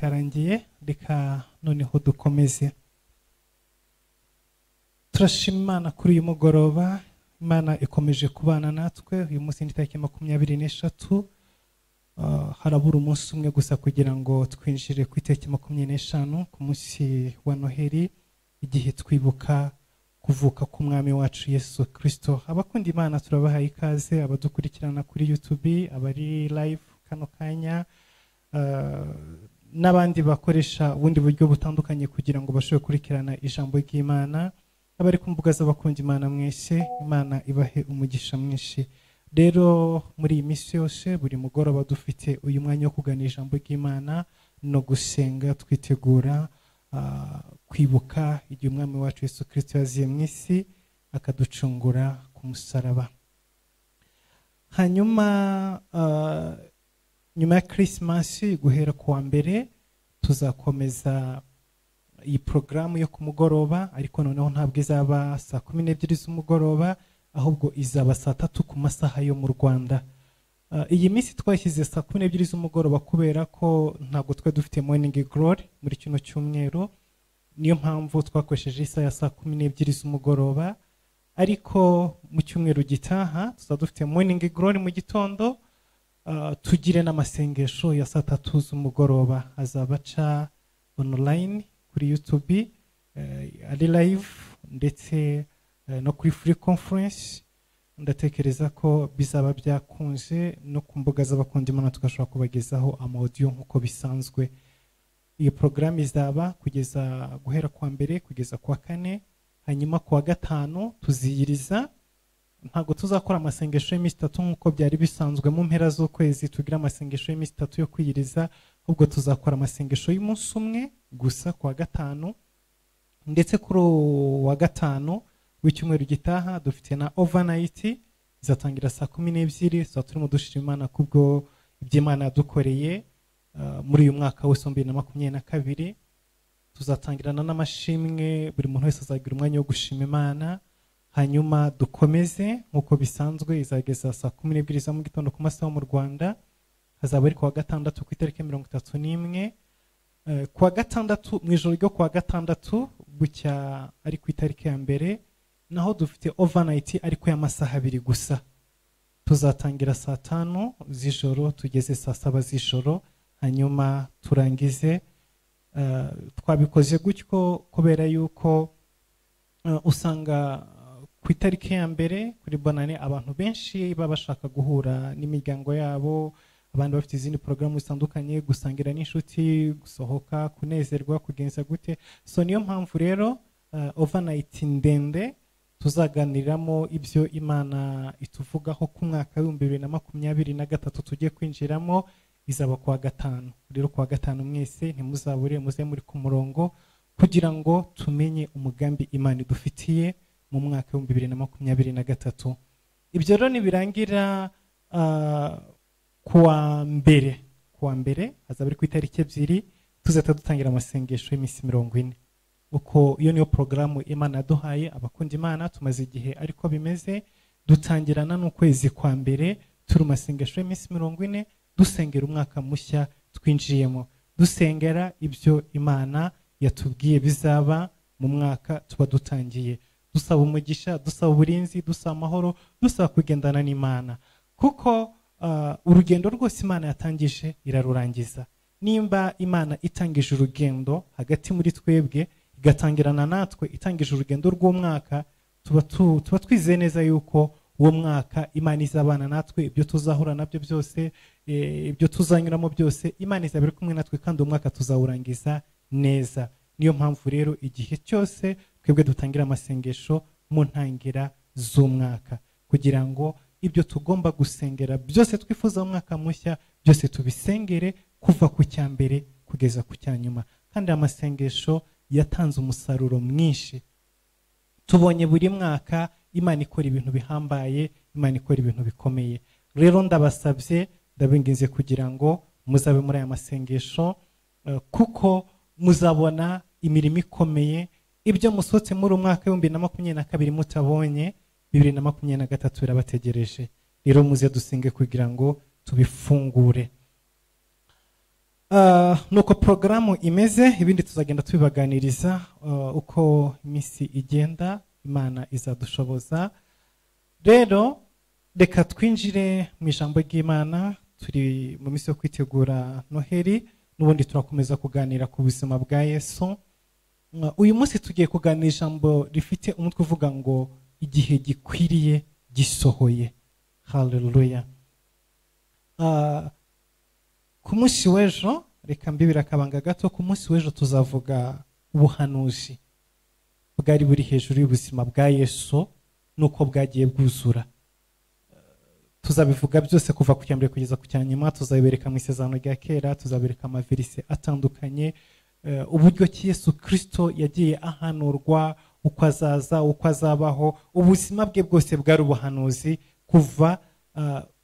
karangiye, reka noneho dukomeze. Turashima Imana kuri uyu mugoroba. Imana ikomeje kubana natwe. Uyu munsi ni tariki 23. Harabura umunsi umwe gusa kugira ngo twinjire ku itariki 25 ku munsi wa Noheli, igihe twibuka kuvuka k'umwami wacu Yesu Kristo. Abakunda Imana turabahaye ikaze, abadukurikirana kuri YouTube, abari live kano kanya, n'abandi bakoresha ubundi buryo butandukanye kugira ngo bashobore kurikirana ijambo ry'Imana. Abari ku mbuga z'abakunda Imana mwese, Imana ibahe umugisha mwinshi. Rero muri iyi minsi yose buri mugoroba dufite uyu mwanya wo kuganira ijambo ry'Imana no gusenga, twitegura kwibuka igihe umwami wacu Yesu Kristo yaziye mu isi akaducungura ku musaraba. Hanyuma nyuma ya Christmas guhera ku wa mbere tuzakomeza iyi programu yo ku mugoroba, ariko noneho ntabwo izaba saa 12 z'umugoroba, ahubwo izaba saa 3 ku masaha yo mu Rwanda. Iyi minsi twashyize saa 12 z'umugoroba kubera ko ntabwo twe dufite morning glory muri kino cyumweru, niyo mpamvu twakoresheje isaha ya saa 12 z'umugoroba. Ariko mu cyumweru gitaha tuzadufite morning glory mu gitondo, tugire n'amasengesho ya saa 3 z'umugoroba. Azabaca online kuri YouTube, ari live ndetse no kuri free conference. Ndatekereza ko bizaba byakunze no ku mbuga z'abakunda Imana tugashobora kubagezaho audio nkuko bisanzwe. Iyi program izaba kugeza guhera kwa mbere kugeza kwa kane, hanyuma kwa gatanu tuziyiriza. Ntago tuzakora amasengesho y'imisi 3 nkuko byari bisanzwe mu mpera z'ukwezi tugira amasengesho y'imisi 3 yo kwiyiriza, ahubwo tuzakora amasengesho y'umunsi umwe gusa kwa gatanu. Ndetse kuri wa gatanu w'icyumweru gitaha dufite na overnight izatangira saa 12, so turimo dushima Imana kubwo iby'Imana yadukoreye muri uyu mwaka wose 2022. Tuzatangirana n'amashimwe, buri muntu wese azagira umwanya wo gushima Imana, hanyuma dukomeze nkuko bisanzwe. Izageza saa 12 za mu gitondo ku masaha mu Rwanda. Hazaba ari ku wa gatandatu ku itariki 31. Ku wa gatandatu mu ijoro ryo ku wa gatandatu bucya ari ku itariki ya mbere, naho dufite overnight ariko y'amasaha 2 gusa. Tuzatangira saa 5 z'ijoro tugeze saa 7 z'ijoro, hanyuma turangize. Twabikoze gutyo kubera yuko usanga ku itariki ya mbere kuri bonane abantu benshi baba bashaka guhura n'imiryango yabo, abandi bafite izindi programu zitandukanye, gusangira n'inshuti, gusohoka, kunezerwa, kugenza gute. So niyo mpamvu rero overnight ndende tuzaganiramo ibyo Imana ituvugaho ku mwaka wa 2023 tugiye kwinjiramo, izaba kwa gatanu. Rero kwa gatanu mwese ntimuzabure, muze muri ku murongo kugira ngo tumenye umugambi Imana idufitiye mu mwaka wa 2023. Ibyo rero nibirangira kuwa mbere hazaba ari ku itariki 2 tuzata dutangira amasengesho y'imisi 40. Uko iyo niyo programu Imana yaduhaye abakunda Imana. Tumaze igihe ariko bimeze, dutangirana n'ukwezi kwa mbere turi masengesho y'imisi 40, dusengera umwaka mushya twinjiyemo, dusengera ibyo Imana yatubwiye bizaba mu mwaka tuba dutangiye, dusaba umugisha, dusaba uburinzi, dusaba amahoro, dusaba kugendana n'Imana. Kuko urugendo rwose Imana yatangije irarurangiza. Nimba Imana itangije urugendo hagati muri twebwe, igatangirana natwe itangije urugendo rw'umwaka, tuba twizeye neza yuko uwo mwaka Imana izabana natwe. Ibyo tuzahura nabyo byose, ibyo tuzanyuramo byose, Imana izabiri kumwe natwe kandi umwaka tuzawurangiza neza. Niyo mpamvu rero igihe cyose twebwe dutangira amasengesho mu ntangira z'umwaka, kugira ngo ibyo tugomba gusengera byose twifuza mu mwaka mushya byose tubisengere kuva ku cyambere kugeza ku cyanyuma. Kandi amasengesho yatanze umusaruro mwinshi. Tubonye buri mwaka Imana ikora ibintu bihambaye, Imana ikora ibintu bikomeye. Rero ndabasabye, ndabinginze kugira ngo muzabe muri aya masengesho, kuko muzabona imirimo ikomeye. Ibyo musotse muri umwaka wa 2022 mutabonye, 2023 birabategereje. Rero muze dusenge kugira ngo tubifungure. nuko porogaramu imeze, ibindi tuzagenda tubibaganiriza uko iminsi igenda, Imana izadushoboza. Rero reka twinjire mu ijambo ry'Imana. Turi mu minsi yo kwitegura Noheli, n'ubundi turakomeza kuganira ku buzima bwa Yesu. Uyu munsi tugiye kuganira ijambo rifite umutwe uvuga ngo igihe gikwiriye gisohoye. Haleluya. Ku munsi w'ejo, reka mbibira akabanga gato, ku munsi w'ejo tuzavuga ubuhanuzi bwari buri hejuru y'ubuzima bwa Yesu nuko bwagiye bwuzura. Tuzabivuga byose kuva ku cyambere kugeza ku cyanyuma, tuzabereka mu isezerano rya kera, tuzabereka amaverise atandukanye, uburyo ki Yesu Kristo yagiye ahanurwa, uko azaza, uko azabaho, ubuzima bwe bwose bwari ubuhanuzi kuva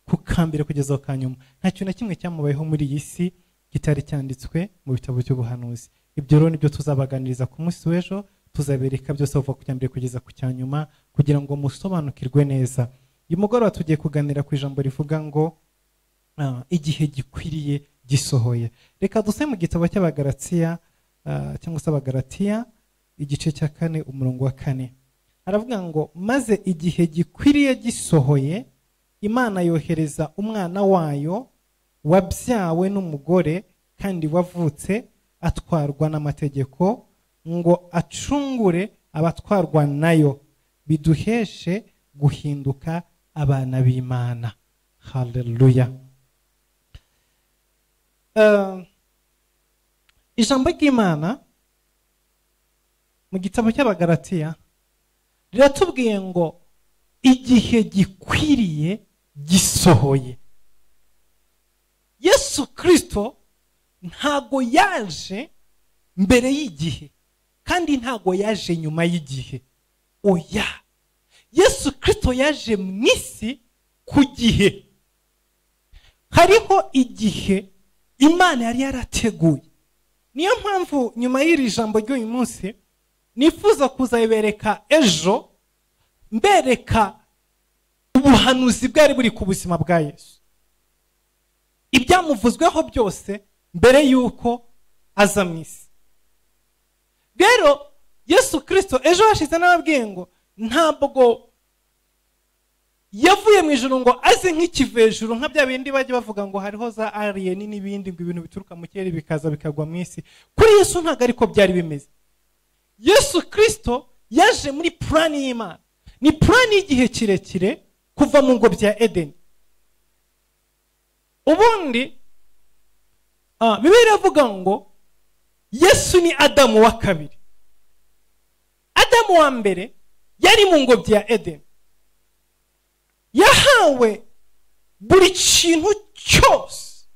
ku kambere kugeza ku kanyuma. Nta kintu na kimwe cyamubayeho muri iyi si kitari cyanditswe mu bitabo by'ubuhanuzi. Ibyo rero nibyo tuzabaganiriza ku munsi w'ejo, tuzabereka byose kuva ku cyambere kugeza ku cyanyuma kugira ngo musobanukirwe neza. Uyu mugoroba tugiye kuganira ku ijambo rivuga ngo igihe gikwiriye gisohoye. Reka dusome mu gitabo cy'Abagalatiya cyangwa se Abagalatiya igice cya 4 umurongo wa 4. Aravuga ngo maze igihe gikwiriye gisohoye, Imana yohereza umwana wayo wabyawe n'umugore kandi wavutse atwarwa n'amategeko ngo acungure abatwarwa nayo, biduheshe guhinduka abana b'Imana. Haleluya. Ijambo ry'Imana mu gitabo cy'Abagalatiya riratubwiye ngo igihe gikwiriye gisohoye. Yesu Kristo ntago yaje mbere y'igihe kandi ntago yaje nyuma y'igihe. Oya, Yesu Kristo yaje mu isi ku gihe. Hariho igihe Imana yari yarateguye. Niyo mpamvu nyuma y'iri jambo ry'uyu munsi nifuza kuzabereka ejo, mbereka ubuhanuzi bwari buri ku buzima bwa Yesu, ibyamuvuzweho byose mbere yuko aza mu isi. Rero Yesu Kristo ejo hashize n'ababwiye ngo ntabwo yavuye mu ijuru ngo aze nk'ikivejuru nka bya bindi bajye bavuga ngo hariho za alien n'ibindi, ngo ibintu bituruka mu kirere bikaza bikagwa mu isi. Kuri Yesu ntabwo ariko byari bimeze. Yesu Kristo yaje muri plan y'Imana. Ni plan y'igihe kirekire kuva mu ngobyi ya Edeni. Ubundi Bibiliya iravuga ngo Yesu ni Adamu wa kabiri. Adamu wa mbere yari mu ngobyi ya Edeni. Yahawe buri kintu cyose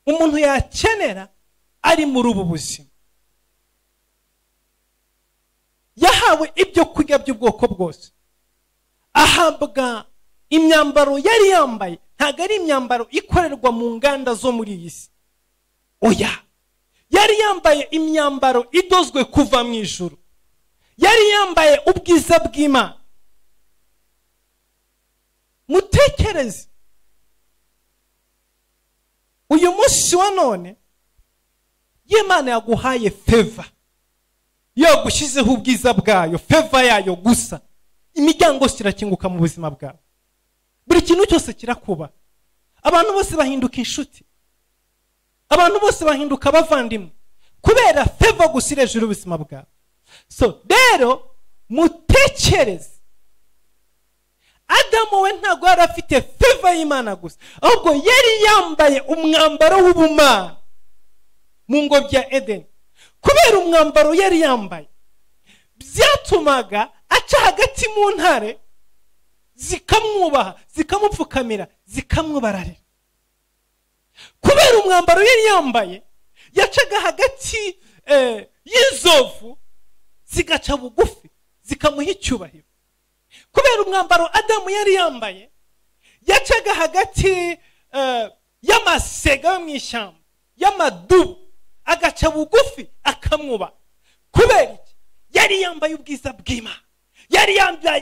umuntu yakenera ari muri ubu buzima. Yahawe ibyo kurya by'ubwoko bwose. Ahabwa imyambaro yari yambaye, ntago ari imyambaro ikorerwa mu nganda zo muri iyi si. Oya, yari yambaye imyambaro idozwe kuva mu ijuru. Yari yambaye ubwiza bw'Imana. Mutekereze, uyu munsi wa none Imana yaguhaye favor, yagushyizeho ubwiza bwayo, favor yayo gusa, imiryango irakinguka mu buzima bwawe. Buri kintu cyose kirakuba. Abantu bose bahinduka inshuti, abantu bose bahinduka abavandimwe kubera favor gusa iri hejuru y'ubuzima bwawe. So rero mutekereze, Adamu we ntabwo yari afite favor y'Imana gusa, ahubwo yari yambaye umwambaro w'ubumana mu ngobyi ya Edeni. Kubera umwambaro yari yambaye byatumaga aca hagati mu ntare zikamwubaha, zikamupfukamira, zikamwubararira. Kubera umwambaro yari yambaye yacaga hagati y'inzovu zigaca bugufi zikamuha icyubahiro. Kubera umwambaro Adamu yari yambaye yacaga hagati y'amasega yo mu ishyamba, y'amadubu, agaca bugufi akamwubaha. Kubera iki? Yari yambaye ubwiza bw'Imana.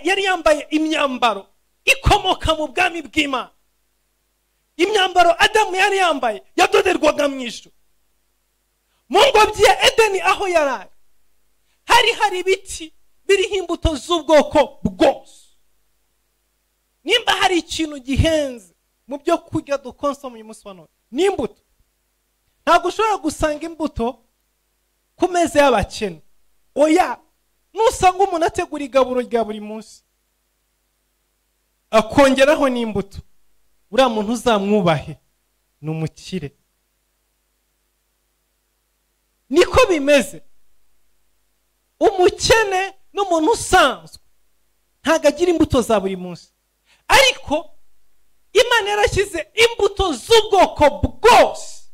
Yari yambaye imyambaro ikomoka mu bwami bw'Imana. imyambaro Adamu yari yambaye yadoderwaga mu ijuru. Mu ngobyi ya Edeni aho yarari hari ibiti biriho imbuto z'ubwoko bwose. Nimba hari ikintu gihenze mu byo kurya dukonsoma uyu munsi wa none ni imbuto. Ntabwo ushobora gusanga imbuto ku meza y'abakene. Oya, nusanga umuntu ategura igaburo rya buri munsi akongeraho n'imbuto, uriya muntu uzamwubahe, ni umukire. Niko bimeze. Umukene n'umuntu usanzwe ntabwo agira imbuto za buri munsi, ariko Imana yarashyize imbuto z'ubwoko bwose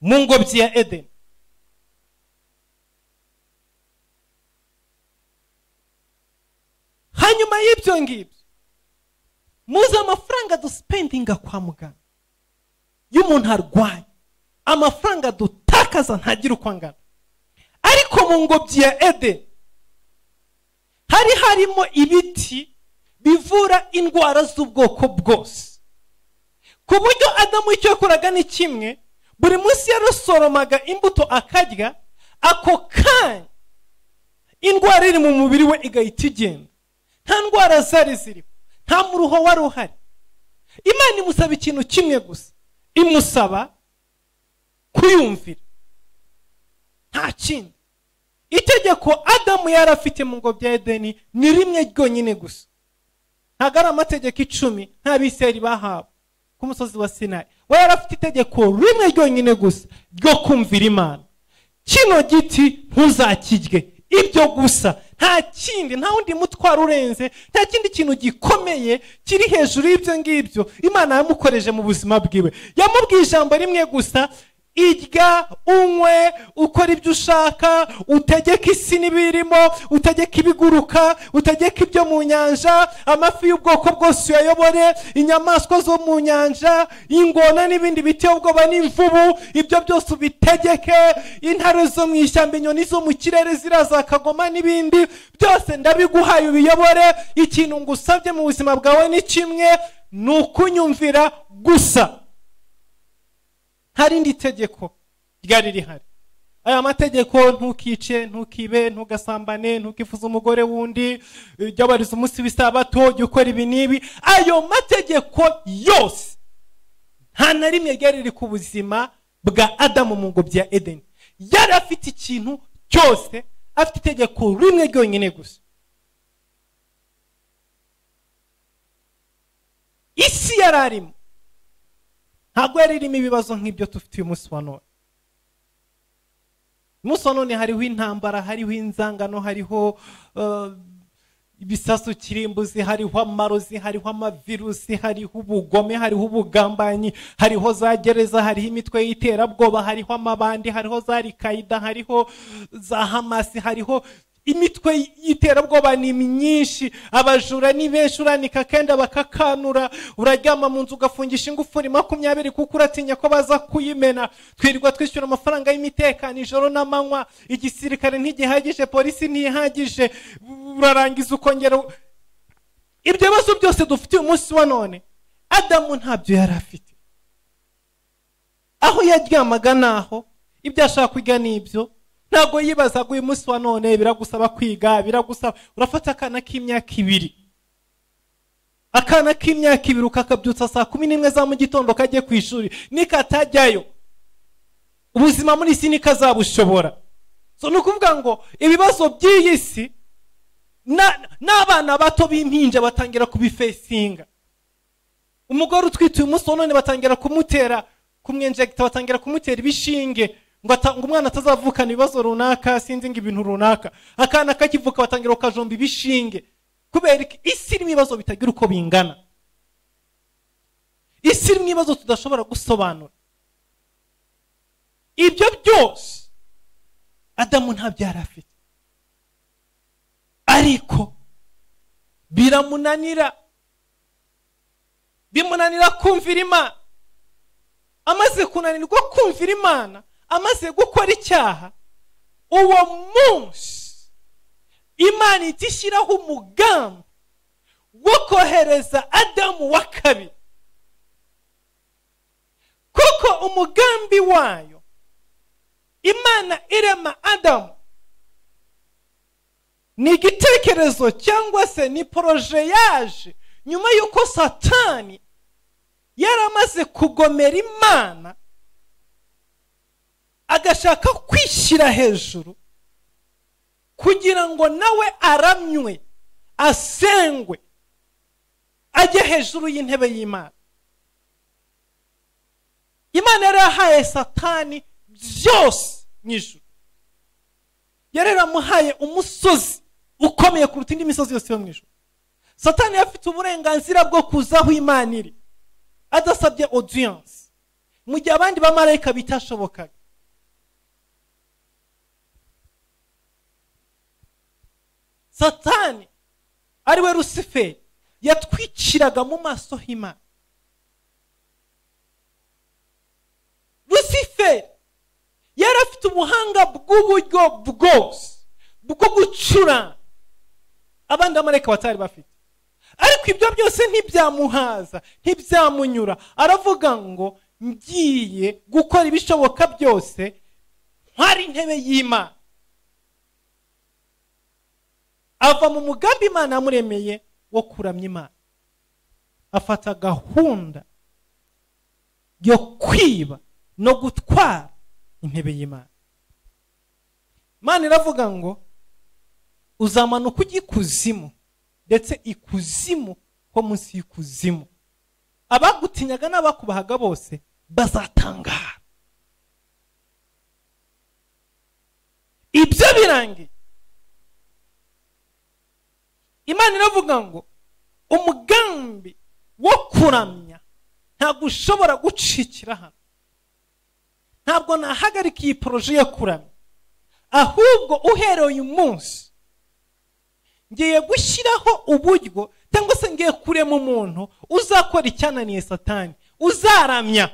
mu ngobyi ya Edeni. Hanyuma y'ibyo ngibyo muzi amafaranga duspendinga kwa muganga iyo umuntu arwaye, amafaranga dutakaza ntagira uko angana. Ariko mu ngobyi ya Edeni harimo ibiti bivura indwara z'ubwoko bwose, ku buryo Adamu icyo yakoraga ni kimwe, buri munsi yarasoromaga imbuto akarya, ako kanya indwara iri mu mubiri we igahita igenda. Nta ndwara zari ziriho, nta muruho wari uhari. Imana imusaba ikintu kimwe gusa, imusaba kuyumvira, nta kindi. Itegeko Adamu yari afite mu ngobyi ya Edeni ni rimwe ryonyine gusa. Ntabwo ari amategeko 10 nk'Abisirayeli bahawe ku musozi wa Sinayi. We yari afite itegeko rimwe ryonyine gusa ryo kumvira Imana. Kino giti ntuzakirye, ibyo gusa, nta kindi, nta wundi mutwaro urenze, nta kindi kintu gikomeye kiri hejuru y'ibyo ngibyo Imana yamukoreje mu buzima bwiwe. Yamubwiye ijambo rimwe gusa, irya unywe ukora ibyo ushaka, utegeka isi n'ibirimo, utegeka ibiguruka, utegeka ibyo mu nyanja, amafi y'ubwoko bwose uyayobore, inyamaswa zo mu nyanja, ingona n'ibindi biteye ubwoba n'imvubu, ibyo byose ubitegeke, intare zo mu ishyamba, inyoni zo mu kirere ziraza akagoma n'ibindi byose ndabiguhaye ubiyobore. Ikintu ngusabye mu buzima bwawe ni kimwe, ni ukunyumvira gusa. Hari indi tegeko ryari rihari. Aya mategeko, ntukice, ntukibe, ntugasambane, ntukifuza umugore wundi, jya wubahiriza umunsi w'isabato, jya ukora ibi n'ibi. Ayo mategeko yose nta na rimwe ryari riri ku buzima bwa Adamu mu ngobyi ya Edeni. Yari afite ikintu cyose, afite itegeko rimwe ryonyine gusa. Isi yari arimo ntabwo yari irimo ibibazo nk'ibyo tufite uyu munsi wa none. Umunsi wa none hariho intambara, hariho inzangano, hariho ibisasu kirimbuzi, hariho amarozi, hariho amavirusi, hariho ubugome, hariho ubugambanyi, hariho za gereza, hariho imitwe y'iterabwoba, hariho amabandi, hariho za Al-Qaeda, hariho za Hamas, hariho imitwe y'iterabwoba ni myinshi. Abajura ni benshi, uranika kenda bakakanura, uraryama mu nzu ugafungisha ingufuri 20 kuko uratinya ko baza kuyimena. Twirirwa twishyura amafaranga y'imitekano ijoro n'amanywa, igisirikare ntigihagije, polisi ntihagije, urarangiza ukongera. Ibyo bibazo byose dufite uyu munsi wa none Adamu ntabyo yari afite. Aho yaryamaga naho ibyo ashaka kwiga n'ibyo, ntabwo yibazaga uyu munsi wa none biragusaba kwiga, biragusaba urafata akana k'imyaka 2, akana k'imyaka 2 ukakabyutsa saa 11 za mu gitondo kajye ku ishuri, nikatajyayo ubuzima muri isi nikazabushobora. So nukuvuga ngo ibibazo by'iyi si n'abana bato b'impinja batangira kubifesinga. Umugore utwite uyu munsi wa none batangira kumutera, kumwenjecta, batangira kumutera ibishinge ngo umwana atazavukana ibibazo runaka, sinzi ngo ibintu runaka. Akana kakivuka batangira ukajomba ibishinge, kubera isi irimo ibibazo bitagira uko bingana. Isi irimo ibibazo tudashobora gusobanura. Ibyo byose Adamu ntabyo yari afite, ariko bimunanira kumvira Imana. Amaze kunanirwa kumvira Imana, amaze gukora icyaha, uwo munsi Imana itishyiraho umugambi wo kohereza Adamu wa kabiri kuko umugambi wayo Imana irema Adamu ni igitekerezo cyangwa se ni proje yaje nyuma yuko Satani yaramaze kugomera Imana agashaka kwishyira hejuru kugira ngo nawe aramywe asengwe ajye hejuru y'intebe y'Imana. Imana yarahaye Satani byose mw'ijuru, yaramuhaye umusozi ukomeye kuruta indi misozi yose yo mw'ijuru. Satani afite uburenganzira bwo kuza aho Imana iri adasabye audience, mu gihe abandi bamarayika bitashobokaga. Satani ariwe Lucifer yatwikiraga mu maso h'Imana. Lucifer yari afite ubuhanga bw'uburyo bwose bwo gucura abandi bamarayika batari bafite, ariko ibyo byose ntibyamuhaza, ntibyamunyura. Aravuga ngo ngiye gukora ibishoboka byose ntwari intebe y'Imana. Ava mu mugambi Imana yamuremeye wo kuramya Imana, afata gahunda yo kwiba no gutwara intebe y'Imana. Imana iravuga ngo uzamanuka ujya ikuzimu, ndetse ikuzimu ho munsi y'ikuzimu abagutinyaga n'abakubahaga bose bazatangara. Ibyo birangiye, Imana iravuga ngo umugambi wo kuramya ntabwo ushobora gucikira hano. Ntabwo nahagarika iyi proje yo kuramya, ahubwo uhereye uyu munsi ngiye gushyiraho uburyo cyangwa se ngiye kurema umuntu uzakora icyananiye Satani, uzaramya.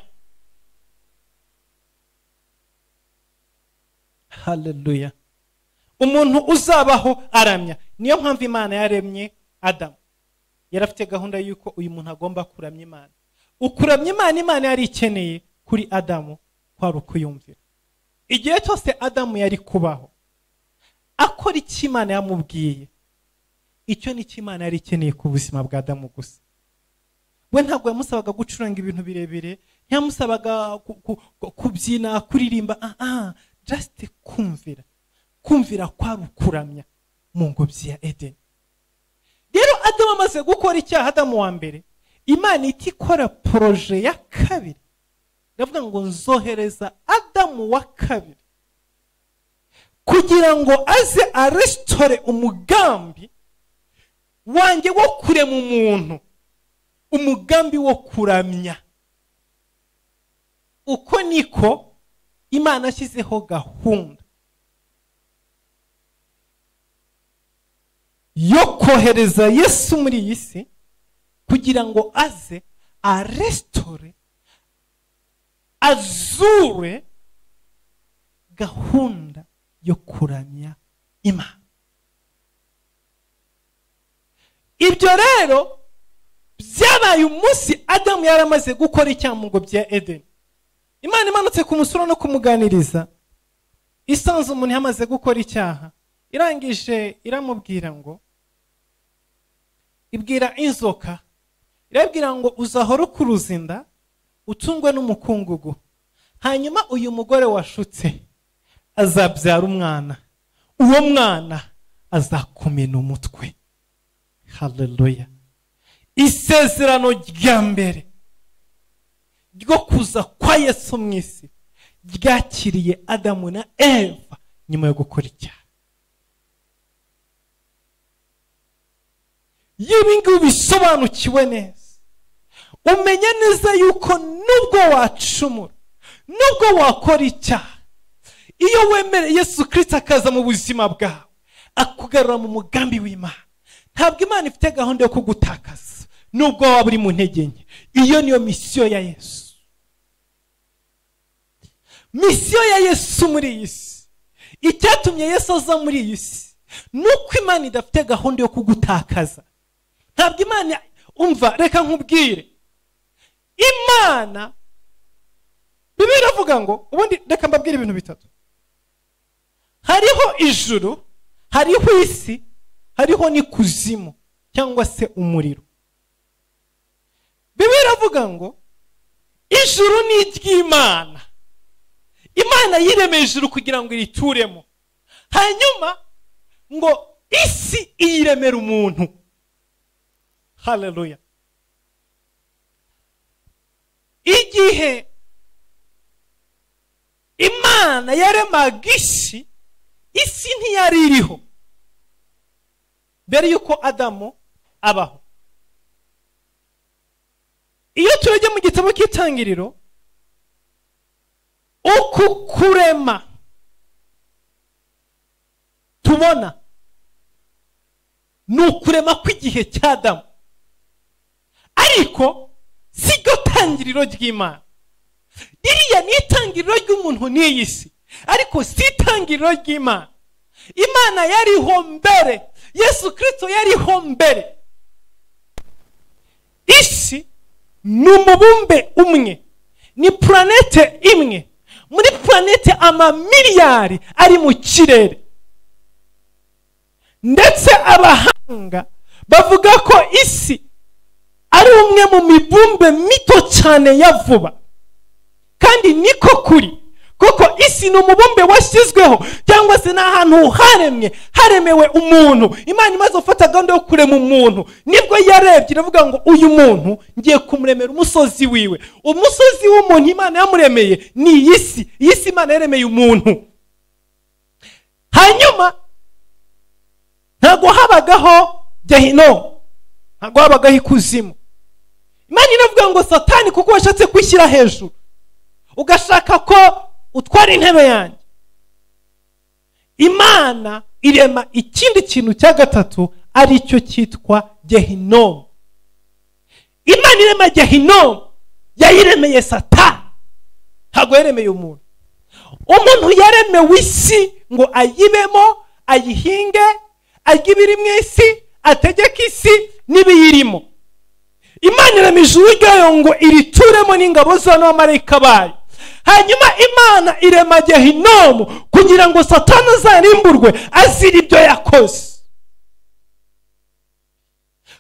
Haleluya. Umuntu uzabaho aramya. Niyo mpamvu Imana yaremye Adamu. Yarafite gahunda yuko uyu muntu agomba kuramya Imana. Ukuramya Imana, Imana yari ikeneye kuri Adamu kwari ukuyumvira. Igihe cyose Adamu yari kubaho akora icyo Imana yamubwiye, icyo ni cyo Imana yari ikeneye ku buzima bwa Adamu gusa. We ntabwo yamusabaga gucuranga ibintu birebire, ntiyamusabaga kubyina, kuririmba, just kumvira. Kumvira kwari ukuramya mu ngobyi ya Edeni. Rero Adamu amaze gukora icyaha, Adamu wa mbere, Imana iti ikora proje ya kabiri. Ndavuga ngo nzohereza Adamu wa kabiri kugira ngo aze arestore umugambi wanjye wo kurema umuntu, umugambi wo kuramya. Uko niko Imana ashyizeho gahunda yo kohereza Yesu muri iyi si kugira ngo aze arestore, azure gahunda yo kuramya Imana. Ibyo rero byabaye umunsi Adamu yaramaze gukora icyaha mu ngobyi ya Edeni. Imana imanutse kumusura no kumuganiriza, isanze umuntu yamaze gukora icyaha, irangije iramubwira ngo, ibwira inzoka, irabwira ngo uzahora ukuruza inda, utungwe n'umukungugu, hanyuma uyu mugore washutse azabyara umwana, uwo mwana azakumena umutwe. Haleluya. Isezerano rya mbere ryo kuza kwa Yesu mu isi ryakiriye Adamu na Eva nyuma yo gukora icyaha. Y'ibingibi bisobanukiwe neza, umenya neza yuko nubwo wacumura, nubwo wakora icyaha, iyo wemere Yesu Kristo akaza mu buzima bwawe akugarura mu mugambi w'Imana, ntabwo Imana ifite gahunda yo kugutakaza nubwo waba uri mu ntege nke. Iyo niyo misiyo ya Yesu. Misiyo ya Yesu muri iyi si, icyatumye Yesu aza muri iyi si, nuko Imana idafite gahunda yo kugutakaza. Ntabwo Imana, umva, reka nkubwire, Imana Bibiliya iravuga ngo, ubundi reka mbabwire ibintu bitatu. Hariho ijuru, hariho isi, hariho n'ikuzimu cyangwa se umuriro. Bibiliya iravuga ngo ijuru ni iry'Imana. Imana yiremeye ijuru kugira ngo irituremo. Hanyuma ngo isi iyiremera umuntu. Haleluya. Igihe Imana yaremaga isi ntiyari iriho mbere yuko Adamu abaho. Iyo turajya mu gitabo cy'Itangiriro, uku kurema tubona ni ukurema kw'igihe cya Adamu, ariko si ryo tangiriro ry'Imana. Iriya ni itangiriro ry'umuntu n'iyi si, ariko si itangiriro ry'Imana. Imana yariho mbere, Yesu Kristo yariho mbere. Isi ni umubumbe umwe, ni planete imwe muri planete amamiliyari ari mu kirere. Ndetse abahanga bavuga ko isi ari umwe mu mibumbe mito cyane ya vuba. Kandi niko kuri, kuko isi ni umubumbe washyizweho cyangwa se n'ahantu haremewe umuntu. Imana imaze gufata gahunda yo kurema umuntu, nibwo yarebye iravuga ngo uyu muntu ngiye kumuremera umusozi wiwe. Umusozi w'umuntu Imana yamuremeye ni iyi si. Iyi si Imana yaremeye umuntu. Hanyuma ntago habagaho Gehinomu, ntago habagaho ikuzimu. Imana iravuga ngo Satani kuko washatse kwishyira hejuru, ugashaka ko utwara intebe yanjye, Imana irema ikindi kintu cya gatatu, ari cyo cyitwa Gehinomu. Imana irema Gehinomu yayiremeye Satani, ntago yaremeye umuntu. Umuntu yaremewe isi ngo ayibemo, ayihinge, arye ibiri mu isi, ategeke isi n'ibiyirimo. Imana irema ijuru ryayo ngo irituremo n'ingabo zayo n'abamarayika bayo. Hanyuma Imana irema Gehinomu kugira ngo Satani azarimburwe azira ibyo yakoze.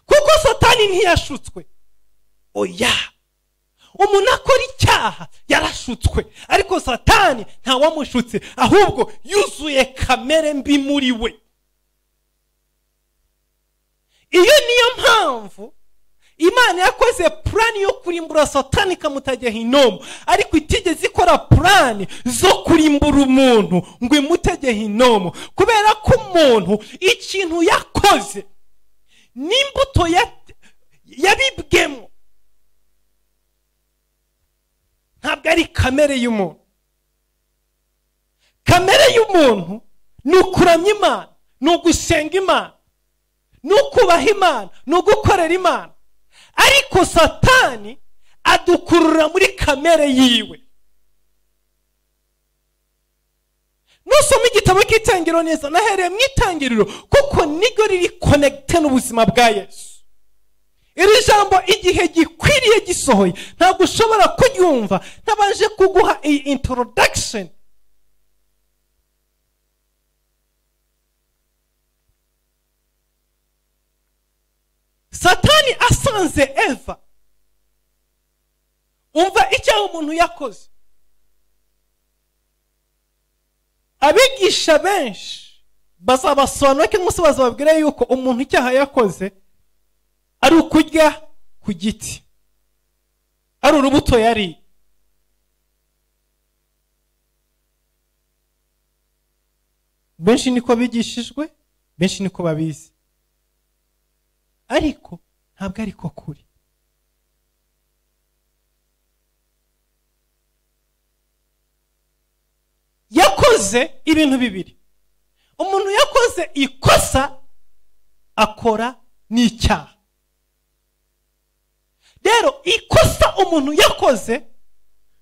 Kuko Satani ntiyashutswe. Oya, umuntu akora icyaha yarashutswe, ariko Satani ntawamushutse, ahubwo yuzuye kamere mbi muri we. Iyo niyo mpamvu Imana yakoze plani yo kurimbura Satani ikamuta Gehinomu, ariko itigeze ikora plani zo kurimbura umuntu ngo imute Gehinomu, kubera ko umuntu ikintu yakoze n'imbuto yabibwemo ntabwo ari kamere y'umuntu. Kamere y'umuntu ni ukuramya Imana, ni ugusenga Imana, ni ukubaha Imana, ni ugukorera Imana. Ariko Satani adukurura muri kamere yiwe. Nusoma igitabo cy'Itangiriro neza, nahereye mu Itangiriro kuko niryo riri connecte n'ubuzima bwa Yesu. Iri jambo igihe gikwiriye gisohoye, ntabwo ushobora kuryumva ntabanje kuguha iyi introduction. Satani asanze Eva, umva icyaha umuntu yakoze. Abigisha benshi bazabasobanura cyangwa se bazababwira yuko umuntu icyaha yakoze ari ukurya ku giti, ari urubuto yari. Benshi niko bigishijwe, benshi niko babizi, ariko ntabwo ariko kuri. Yakoze ibintu bibiri. Umuntu yakoze ikosa, akora n'icyaha. Rero ikosa umuntu yakoze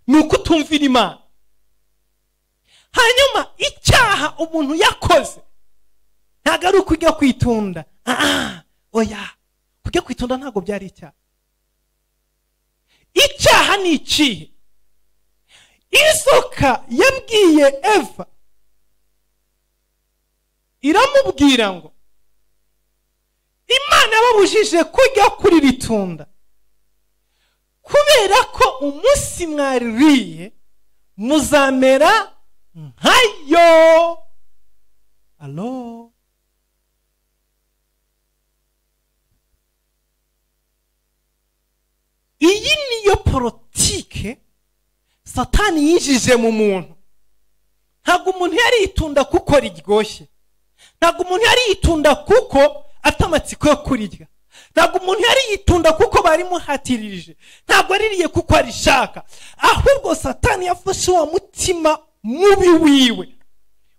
ni ukutumvira Imana. Hanyuma icyaha umuntu yakoze ntabwo ari ukujya kwitunda. Oya, kujya kwitunda ntabwo byari icyaha. Icyaha ni ikihe? inzoka yabwiye Eva, iramubwira ngo Imana yababujije kurya kuri iri tunda kubera ko umunsi mwaririye muzamera nkayo. Alo, iyi niyo politike Satani yinjije mu muntu. Ntabwo umuntu yari yitunda kuko riryoshye, ntabwo umuntu yari yitunda kuko atamatsiko yo kurirya, ntabwo umuntu yari yitunda kuko bari muhatirije, ntabwo aririye kuko arishaka, ahubwo Satani yafashe wa mutima mubi wiwe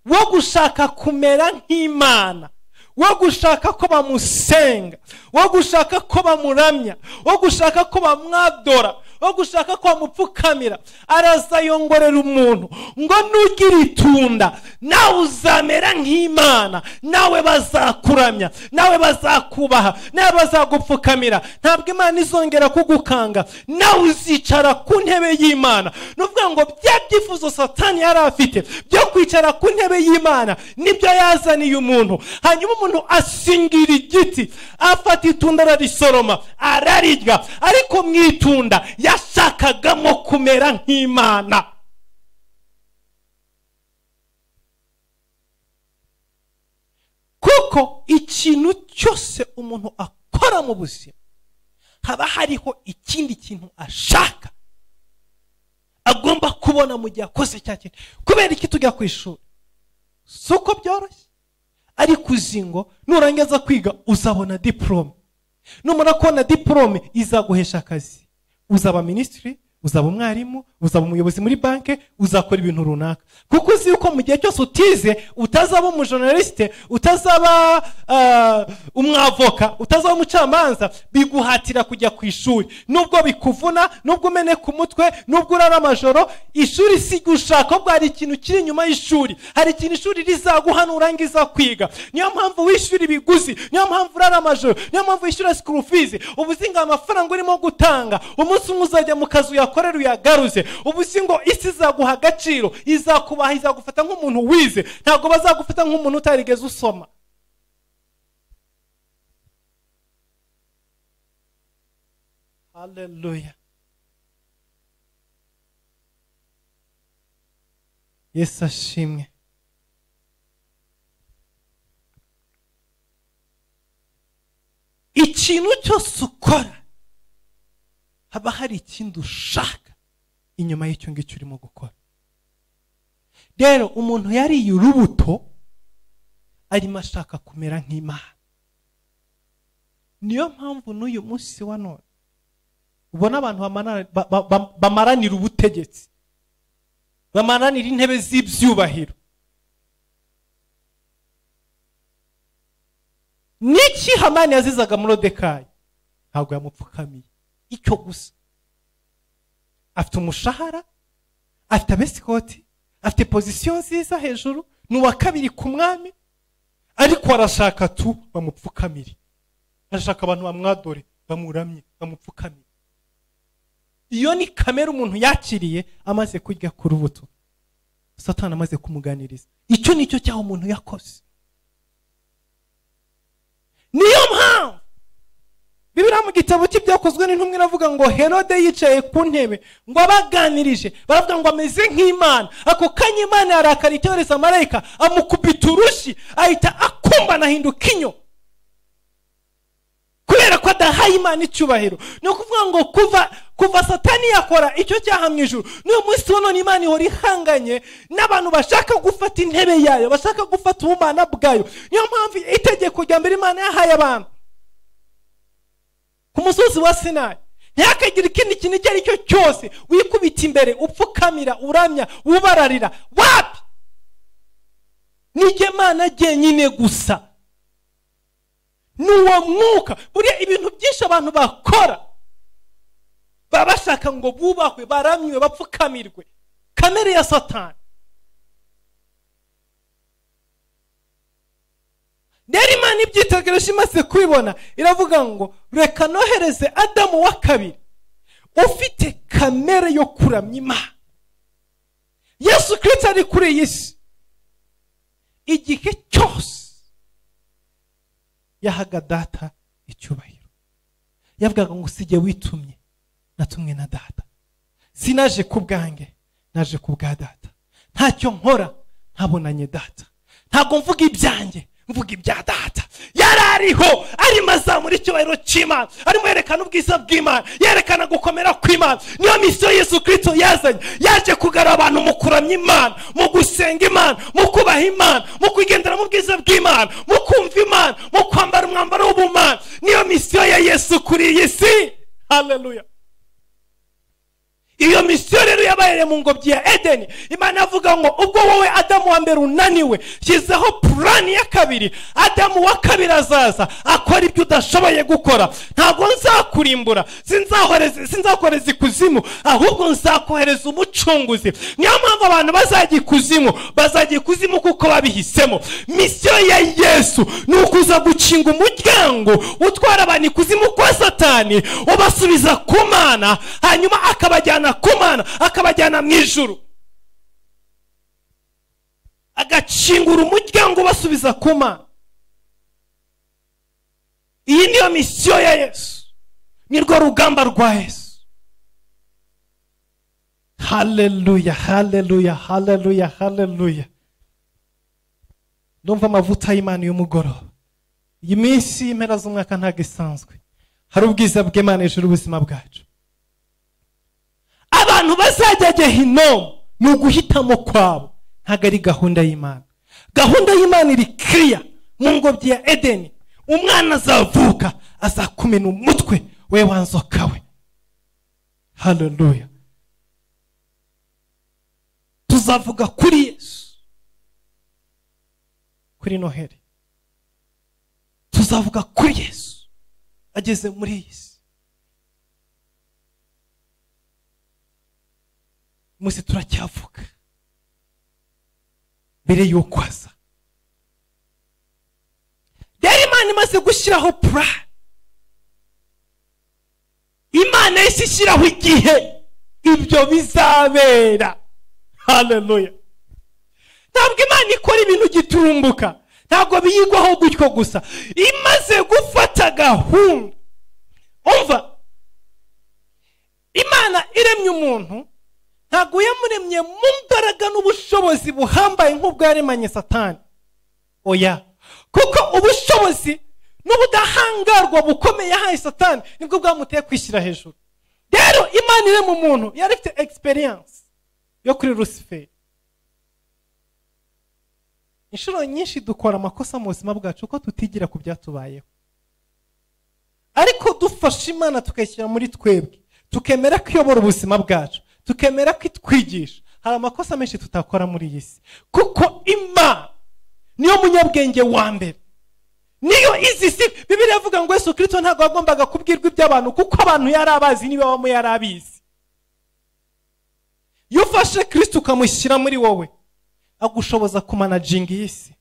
wo gushaka kumera nk'Imana, wo gushaka ko bamusenga, wo gushaka ko bamuramya, wo gushaka ko bamwadora, wo gushaka ko bamupfukamira. Araza yongorera umuntu ngo nugira itunda nawe uzamera nk'Imana, nawe bazakuramya, nawe bazakubaha, nawe bazagupfukamira. Ntabwo Imana izongera kugukanga, nawe uzicara ku ntebe y'Imana. Nuvuga ngo bya byifuzo Satani yari afite byo kwicara ku ntebe y'Imana nibyo yazaniye umuntu. Hanyuma umuntu asingira igiti, afata itunda ararisoroma ararirya, ariko mu itunda yashakagamo kumera nk'Imana. Kuko ikintu cyose umuntu akora mu buzima haba hariho ikindi kintu ashaka agomba kubona mu gihe akoze cya kintu. Kubera iki tujya ku ishuri? Suko byoroshye, ariko uzi ngo nurangiza kwiga uzabona diplome. Numara kubona diplome izaguhesha akazi, uzaba ministry, uzaba umwarimu, uzaba umuyobozi muri banke, uzakora ibintu runaka. Kuko uzi yuko mu gihe cyose utize utazaba umujournaliste, utazaba umwavoka, utazaba umucamanza, biguhatira kujya ku ishuri. Nubwo bikuvuna, nubwo umene ku mutwe, nubwo urara amajoro, ishuri si gushaka, ahubwo hari ikintu kiri inyuma y'ishuri. Hari ikintu ishuri rizaguha nurangiza kwiga. Niyo mpamvu wishuri ibiguzi, niyo mpamvu urara amajoro, niyo mpamvu wishyura school fees. Ubuzinga amafaranga urimo gutanga, umunsi umwe uzajya mu kazi uyakorera uyagaruze. Ubuzi ngo isi izaguha agaciro, izakubaha, izagufata nk'umuntu wize, ntabwo bazagufata nk'umuntu utarigeze usoma. Hallelujah. Yesu ashimwe. Ikintu cyose ukora haba hari ikindi ushaka inyuma y'icyo ngicyo urimo gukora. Rero umuntu yariye urubuto arimo ashaka kumera nk'Imana. Niyo mpamvu n'uyu munsi wa none ubona abantu bamaranira ubutegetsi, bamaranira intebe z'ibyubahiro. Niki Hamani yazizaga Moridekayi? Ntabwo yamupfukamiye. Icyo gusa afite umushahara, afite abesikoti, afite position nziza hejuru, n'uwa kabiri ku mwami, ariko arashaka tu bamupfukamire. Arashaka abantu bamwadore, bamuramye, bamupfukamire. Iyo ni kamera umuntu yakiriye amaze kurya ku rubuto. Satani amaze kumuganiriza. Icyo nicyo cyaho umuntu yakoze. Niyo mpamvu Bibiliya mu gitabo cy'ibyakozwe n'intumwa iravuga ngo Herode yicaye ku ntebe ngo abaganirije, baravuga ngo ameze nk'Imana. Ako kanya Imana yarakara itohereza marayika amukubita urushyi, ahita akumba nahinduka inyo, kubera ko adahaye Imana icyubahiro. Ni ukuvuga ngo kuva Satani yakora icyo cyaha mu ijuru, n'uyu munsi wa none Imana ihora ihanganye n'abantu bashaka gufata intebe yayo, bashaka gufata ubumana bwayo. Niyo mpamvu itegeko rya mbere Imana yahaye abantu ku musozi wa Sinayi, ntihakagire ikindi kintu icyo ari cyo cyose wikubita imbere, upfukamira, uramya, ubararira. Wapi? Nijye Mana jyenyine gusa, n'uwo mwuka. Buriya ibintu byinshi abantu bakora baba bashaka ngo bubahwe, baramywe, bapfukamirwe. Kamere ya Satani. Rero Imana ibyitegereje imaze kubibona, iravuga ngo reka nohereze Adamu wa kabiri ufite kamere yo kuramya Imana. Yesu Kristo ari kuri iyi si igihe cyose yahaga data icyubahiro. Yavugaga ngo sijye witumye, natumwe na data. Sinaje ku bwanjye, naje ku bwa data. Ntacyo nkora ntabonanye data. Ntabwo mvuga ibyanjye, mvuga ibya data. Yarariho arimo azamura icyubahiro cy'Imana, arimo yerekana ubwiza bw'Imana, yerekana gukomera kw'Imana. Niyo misiyo Yesu Kristo yazanye. Yaje kugarura abantu mu kuramya Imana, mu gusenga Imana, mu kubaha Imana, mu kugendera mu bwiza bw'Imana, mu kumva Imana, mu kwambara umwambaro w'ubumana. Niyo misiyo ya Yesu kuri iyi si. Haleluya. Iyo misiyo rero yabaye mu ngobyi ya Edeni. Imana avuga ngo ubwo wowe Adamu wa mbere unaniwe, shyizeho plan ya kabiri. Adamu wa kabiri azaza akora ibyo udashoboye gukora. Ntabwo nzakurimbura, sinzakoreza ikuzimu, ahubwo nzakohereza umucunguzi. Niyo mpamvu abantu bazajya ikuzimu kuko babihisemo. Misiyo ya Yesu ni ukuza gukinga umuryango utwara abantu ikuzimu kwa Satani, ubasubiza ku Mana, hanyuma akabajyana ku Mana, akabajyana mu ijuru, agakingura umuryango basubiza ku Mana. Iyi niyo misiyo ya Yesu, nirwo rugamba rwa Yesu. Haleluya, haleluya, haleluya, haleluya. Ndumva amavuta y'Imana y'umugoroba. Iyi minsi impera z'umwaka ntabwo isanzwe. Hari ubwiza bw'Imana hejuru ubuzima bwacu. Abantu bazajya Gehinomu ni uguhitamo kwabo, ntabwo ari gahunda y'Imana. Gahunda y'Imana iri clear mu ngobyi ya Edeni. Umwana azavuka azakumena umutwe we wanzoka we. Haleluya. Tuzavuga kuri Yesu kuri Noheli. Tuzavuga kuri Yesu ageze muri iyi si. Musi turacyavuga mbere y'uko aza. Rero Imana imaze gushyiraho plan. Imana ishyiraho igihe ibyo bizabera. Haleluya. Ntabwo Imana ikora ibintu giturumbuka, ntabwo biyigwaho gutyo gusa. Imaze gufata gahunda. Umva, Imana iremye umuntu, ntabwo yamuremye mu mbaraga n'ubushobozi buhambaye nk'ubwo yaremanye Satani. Oya, kuko ubushobozi n'ubudahangarwa bukomeye yahaye Satani nibwo bwamuteye kwishyira hejuru. Rero Imana iremye umuntu yari ifite experience yo kuri Lucifer. Inshuro nyinshi dukora amakosa mu buzima bwacu uko tutigira ku byatubayeho, ariko dufasha Imana tukayishyira muri twebwe, tukemera ko iyobora ubuzima bwacu, tukemera ko itwigisha, hari amakosa menshi tutakora muri iyi si. Kuko Imana niyo munyabwenge wa mbere, niyo izi si. Bibiliya ivuga ngo Yesu Kristo ntabwo agombaga kubwirwa iby'abantu kuko abantu yari abazi, niba bamwe yari abizi. Iyo ufashe Kristo ukamushyira muri wowe, agushoboza kumanaginga iyi si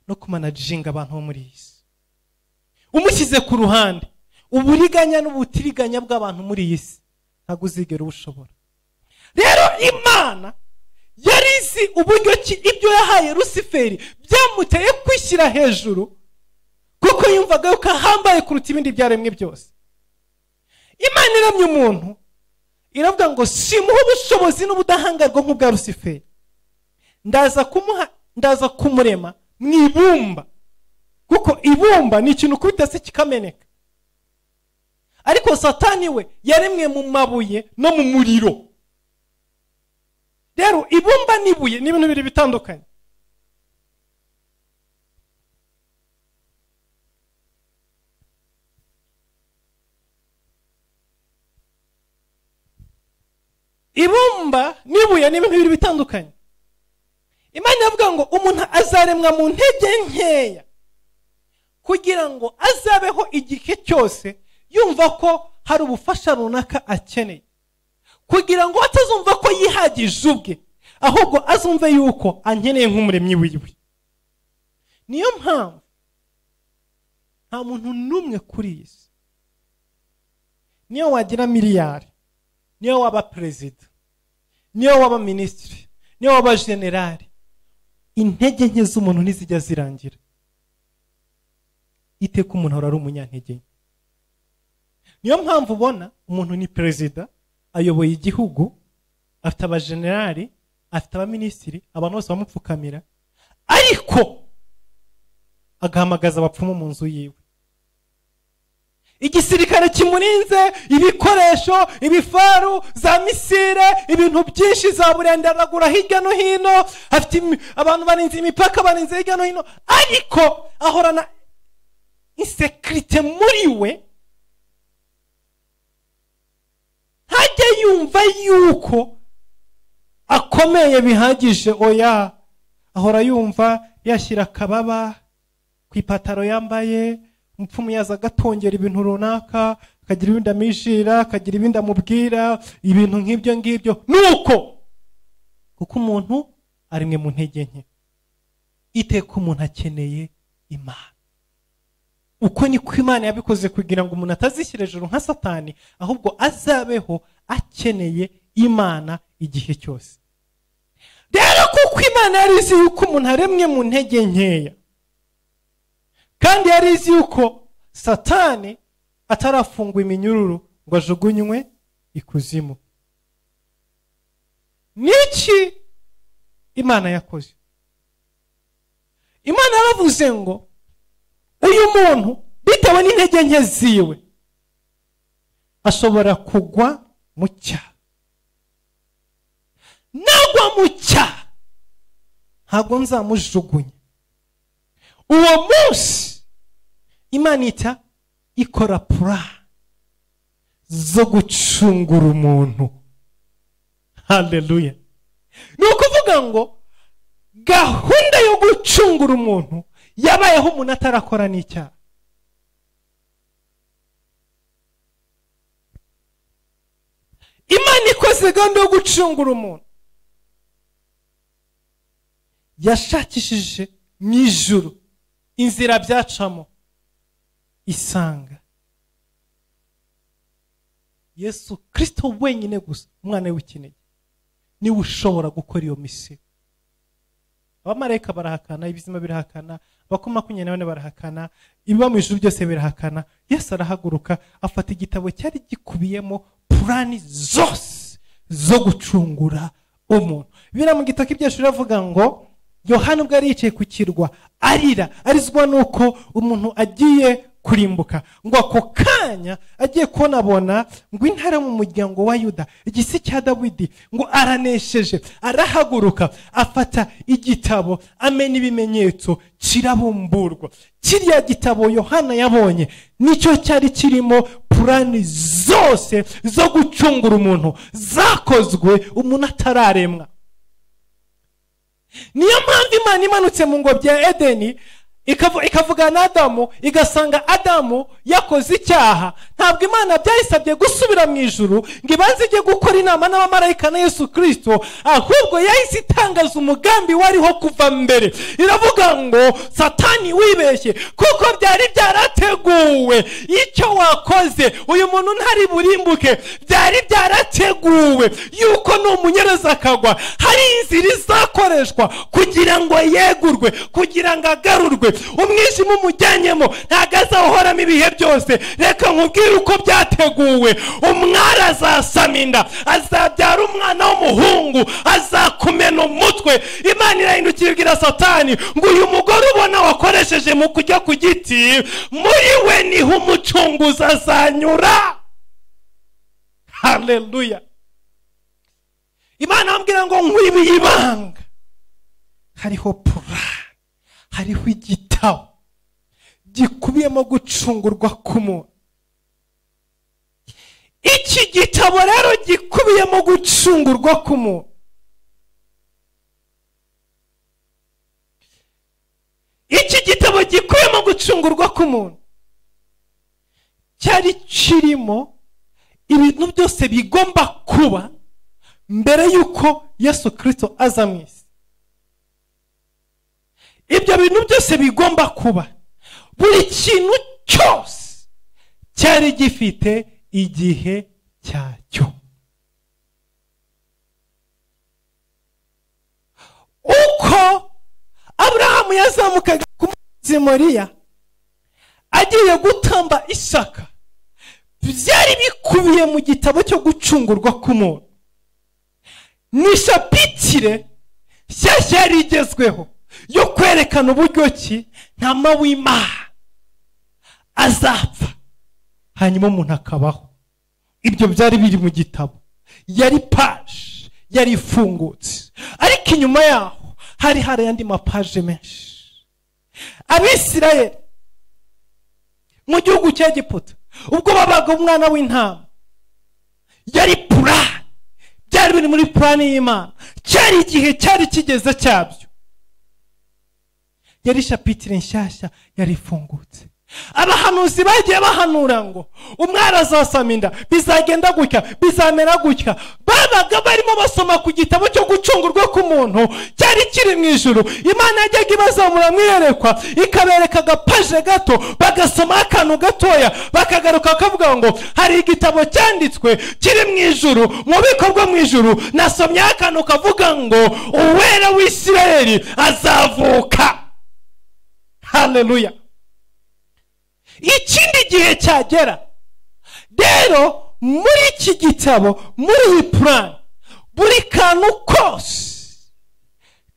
no kumanaginga abantu bo muri iyi si. Umushyize ku ruhande, uburiganya n'ubutiriganya bw'abantu muri iyi si ntabwo uzigera ubushobora. Rero Imana yarizi uburyo ki ibyo yahaye Luciferi byamuteye kwishyira hejuru, kuko yumvaga yuko ahambaye kuruta ibindi byaremwe byose. Imana iremye umuntu, iravuga ngo simuha ubushobozi n'ubudahangarwa nk'ubwa Luciferi, ndaza kumurema mu ibumba, kuko ibumba ni ikintu kubita se kikameneka. Ariko Satani we yaremwe mu mabuye no mu muriro. Rero ibumba n'ibuye ni ibintu bibiri bitandukanye. Ibumba n'ibuye ni ibintu bibiri bitandukanye. Imana yavuga ngo umuntu azaremwa mu ntege nkeya kugira ngo azabeho igihe cyose yumva ko hari ubufasha runaka akeneye, kugira ngo atazumva ko yihagije ubwe, ahubwo azumve yuko ankeneye nk'umuremyi wiwe. Niyo mpamvu nta muntu n'umwe kuri iyi si, niyo wagira miliyari, niyo waba perezida, niyo waba minisitiri, niyo waba generali, intege nke z'umuntu ntizijya zirangira. Iteka umuntu ahora ari umunyantege nke. Niyo mpamvu ubona umuntu ni perezida, ayoboye igihugu, afite abajenerali, afite abaminisitiri, abantu bose bamupfukamira, ariko agahamagaza abapfumu mu nzu yiwe. Igisirikare kimurinze, ibikoresho, ibifaru, za misile, ibintu byinshi za burendaragura hirya no hino, afite abantu barinze imipaka, barinze hirya no hino, ariko ahorana insekirite muri we. Ntajya yumva yuko akomeye bihagije, oya, ahora yumva yashyira akababa ku ipataro yambaye, umupfumu yaza agatongera ibintu runaka, akagira ibindi amishira, akagira ibindi amubwira, ibintu nk'ibyo ngibyo. Nuko kuko umuntu ari mwe mu ntege nke. Iteka umuntu akeneye Imana. Uko niko Imana yabikoze kugira ngo umuntu atazishyira hejuru nka Satani, ahubwo azabeho akeneye Imana igihe cyose. Rero kuko Imana yari izi yuko umuntu aremwe mu ntege nkeya, kandi yari izi yuko Satani atarafungwa iminyururu ngo ajugunywe ikuzimu, niki Imana yakoze? Imana yaravuze ngo uyu muntu bitewe n'intege nke ziwe ashobora kugwa mu cyaha. Nagwa mu cyaha ntabwo nzamujugunya. Uwo munsi Imana ikora plan zo gucungura umuntu. Haleluya. Ni ukuvuga ngo gahunda yo gucungura umuntu yabayeho umuntu atarakora n'icyaha. Imana ikoze gahunda yo gucungura umuntu, yashakishije mu ijuru inzira byacamo, isanga Yesu Kristo wenyine gusa, umwana w'ikinege, niwe ushobora gukora iyo misiyo. Abamarayika barahakana, ibizima birahakana, abakuru 24 barahakana, ibiba mu ijuru byose birahakana. Yesu arahaguruka afata igitabo cyari gikubiyemo plani zose zo gucungura umuntu. Bira mu gitabo cy'Ibyashuri avuga ngo Yohana ubwo yari yicaye ku kirwa arira, arizwa nuko umuntu agiye kurimbuka, ngo ako kanya agiye kubona ngo intare mu muryango wa Yuda, igisi cya Dawidi, ngo aranesheje, arahaguruka afata igitabo, amena ibimenyetso, kirabumburwa. Kiriya gitabo Yohana yabonye nicyo cyari kirimo plani zose zo gucungura umuntu, zakozwe umuntu atararemwa. Niyo mpamvu Imana imanutse mu ngobyi ya Edeni ikavuga na Adamu, igasanga Adamu yakoze icyaha. Ntabwo Imana byayisabye gusubira mu ijuru ngo ibanze ijye gukora inama n'abamarayika na Yesu Kristo, ahubwo yahise itangaza umugambi wariho kuva mbere. Iravuga ngo Satani wibeshye, kuko byari byarateguwe icyo wakoze uyu muntu ntari burimbuke. Byari byarateguwe yuko n'umunyereza akagwa, hari inzira izakoreshwa kugira ngo yegurwe, kugira ngo agarurwe. Umwijima umujyanyemo ntabwo azawuhoramo ibihe byose. Reka nkubwire uko byateguwe. Umwari azasama inda, azabyara umwana w'umuhungu, azakumena umutwe. Imana irahindukira ibwira Satani ngo uyu mugore ubona wakoresheje mu kujya ku giti, muri we niho umucunguzi azanyura. Haleluya. Imana ambwira ngo nkwibiye ibanga, hariho plan, hariho igitabo gikubiyemo gucungurwa k'umuntu. Iki gitabo rero gikubiyemo gucungurwa k'umuntu, iki gitabo gikubiyemo gucungurwa k'umuntu cyari kirimo ibintu byose bigomba kuba mbere yuko Yesu Kristo aza mu isi. Ibyo bintu byose bigomba kuba, buri kintu cyose cyari gifite igihe cyacyo. uko Aburahamu yazamukaga ku musozi Moriya agiye gutamba Isaka byari bikubiye mu gitabo cyo gucungurwa k'umuntu. Ni shapitire nshyashya yari igezweho yo kwerekana uburyo ki ntama w'Imana azapfa hanyuma umuntu akabaho. Ibyo byari biri mu gitabo, yari paje, yari ifungutse, ariko inyuma yaho hari andi mapaje menshi. Abisirayeli mu gihugu cya Egiputa ubwo babaga umwana w'intama, yari purani, byari biri muri purani y'Imana, cyari igihe cyari kigeze cyabyo. Yari shapitire nshyashya yari ifungutse. Abahanuzi bagiye bahanura ngo umwana azasama inda, bizagenda gutya, bizamera gutya. Babaga barimo basoma ku gitabo cyo gucungurwa k'umuntu cyari kiri mu ijuru. Imana yajyaga ibazamura mwiyerekwa ikabereka agapaje gato, bagasoma akantu gatoya, bakagaruka bakavuga ngo hari igitabo cyanditswe kiri mu ijuru, mu bubiko bwo mu ijuru nasomye akantu kavuga ngo uwera w'Isirayeli azavuka. Haleluya. Ikindi gihe cyagera rero muri iki gitabo, muri iyi plan, buri kantu kose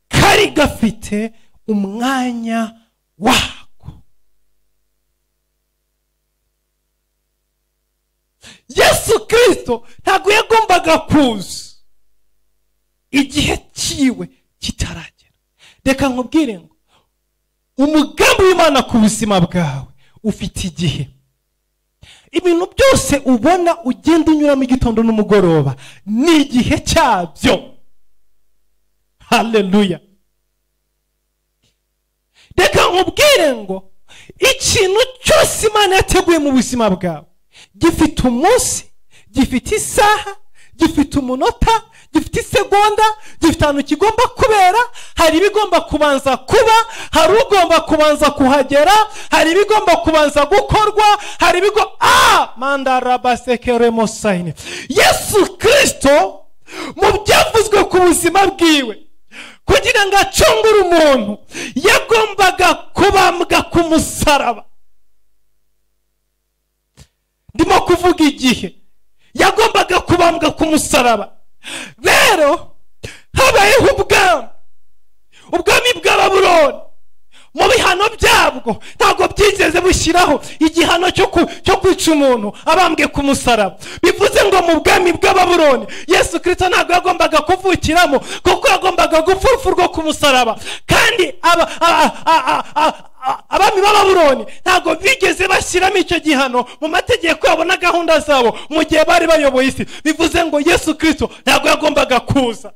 kari gafite umwanya wako. Yesu Kristo ntabwo yagombaga kuza igihe cyiwe kitaragera. Reka nkubwire ngo umugambi w'Imana ku buzima bwawe ufite igihe. Ibintu byose ubona ugenda unyura mu gitondo n'umugoroba ni igihe cyabyo. Haleluya. Reka nkubwire ngo ikintu cyose Imana yateguye mu buzima bwawe gifite umunsi, gifite isaha, gifite umunota, gifite isegonda, gifite ahantu kigomba kubera. Hari ibigomba kubanza kuba, hari ugomba kubanza kuhagera, hari ibigomba kubanza gukorwa, hari mandarabasekeremosaine. Yesu Kristo mu byavuzwe ku buzima bwiwe kugira ngo acungure umuntu yagombaga kubambwa ku musaraba. Ndimo kuvuga igihe yagombaga kubambwa ku musaraba. Rero habayeho ubwami bwa Babuloni. Mu bihano byabwo ntabwo byigeze bushyiraho igihano cyo kwica umuntu abambwe ku musaraba. Bivuze ngo mu bwami bwa Babuloni Yesu Kristo ntabwo yagombaga kuvukiramo, kuko yagombaga gupfa urupfu rwo ku musaraba. Kandi abami ba Babuloni ntabwo bigeze bashyiramo icyo gihano mu mategeko yabo na gahunda zabo mu gihe bari bayoboye isi. Bivuze ngo Yesu Kristo ntabwo yagombaga kuza.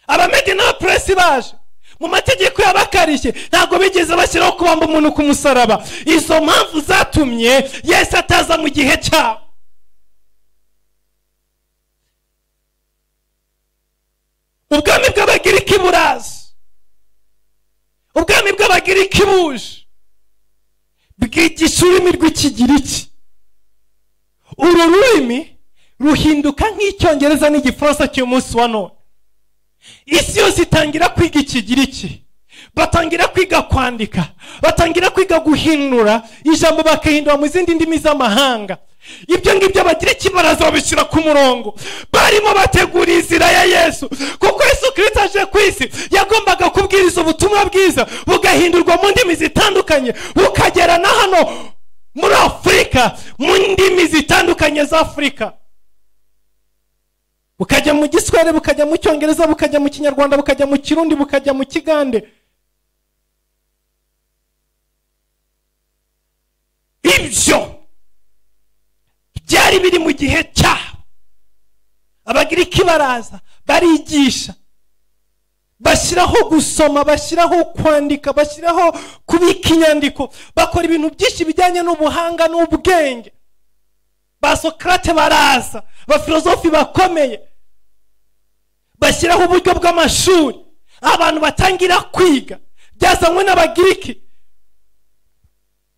Abamedi n'abaperesi baje mu mategeko y'abakarishye ntabwo bigeze bashyiraho kubamba umuntu ku musaraba. Izo mpamvu zatumye Yesu ataza mu gihe cyabo. Ubwami bw'Abagiriki buraza, ubwami bw'Abagiriki buje bwigisha ururimi rw'Ikigiriki. Uru rurimi ruhinduka nk'Icyongereza n'Igifaransa cy'umunsi wa none. Isi yose itangira kwiga Ikigiriki, batangira kwiga kwandika, batangira kwiga guhinura ijambo bakahindura mu zindi ndimi z'amahanga. Ibyo ngibyo Abagiriki baraza babishyira ku murongo. Barimo bategura inzira ya Yesu, kuko Yesu Kristo aje ku isi yagombaga kubwiriza ubutumwa bwiza bugahindurwa mu ndimi zitandukanye, bukagera na hano muri Afurika, mu ndimi zitandukanye za Afurika. Bukajya mu Giswahili, bukajya mu Cyongereza, bukajya mu Kinyarwanda, bukajya mu Kirundi, bukajya mu Kigande. Ibyo byari biri mu gihe cyabo. Abagiriki baraza barigisha, bashyiraho gusoma, bashyiraho kwandika, bashyiraho kubika inyandiko, bakora ibintu byinshi bijyanye n'ubuhanga n'ubwenge. Ba Sokrate baraza, ba filozofi bakomeye, bashyiraho uburyo bw'amashuri abantu batangira kwiga byazanywe n'Abagiriki.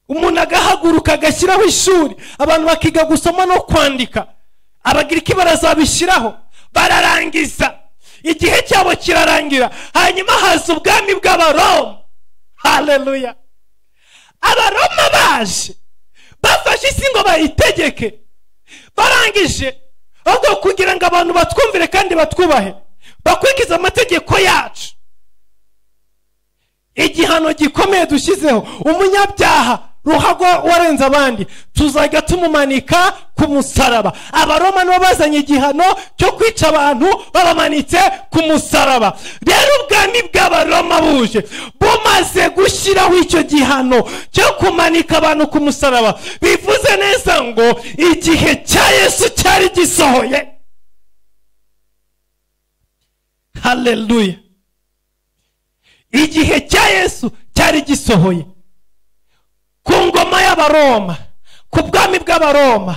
Umuntu agahaguruka agashyiraho ishuri, abantu bakiga gusoma no kwandika. Abagiriki barazabishyiraho, bararangiza. igihe cyabo kirarangira, hanyuma haza ubwami bw'abaroma. Haleluya! Abaroma baje bafashe isi ngo bayitegeke, barangije ahubwo kugira ngo abantu batwumvire kandi batwubahe, bakurikiza amategeko yacu. Igihano gikomeye dushyizeho, umunyabyaha ruhagwa warenze abandi tuzajya tumumanika ku musaraba. Abaroma nibo bazanye igihano cyo kwica abantu babamanitse ku musaraba. Rero ubwami bw'abaroma buje bumaze gushyiraho icyo gihano cyo kumanika abantu ku musaraba, bivuze neza ngo igihe cya Yesu cyari gisohoye. Haleluya! Igihe cya Yesu cyari gisohoye ku ngoma y'abaroma, ku bwami bw'abaroma.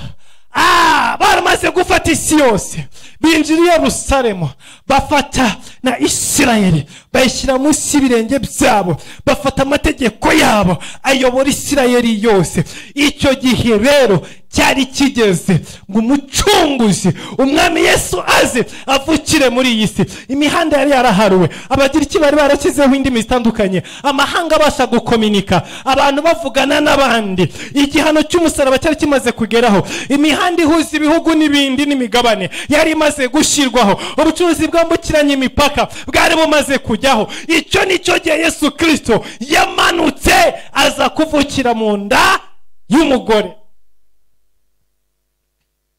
Baramaze gufata isi yose, binjira i Yerusalemu, bafata na Isirayeli bayishyira munsi y'ibirenge byabo, bafata amategeko yabo ayobora Isirayeli yose. Icyo gihe rero cyari kigeze ngo umucunguzi, umwami Yesu aze avukire muri iyi si. Imihanda yari yaraharuwe, abagiriki bari barakizeho indimi zitandukanye, amahanga abasha gukominika, abantu bavugana n'abandi. Igihano cy'umusaraba cyari kimaze kugeraho, imihanda ihuza ibihugu n'ibindi n'imigabane yari imaze gushyirwaho, ubucuruzi bwambukiranya imipaka bwari bumaze kujyaho. Icyo nicyo gihe Yesu Kristo yamanutse aza kuvukira mu nda y'umugore.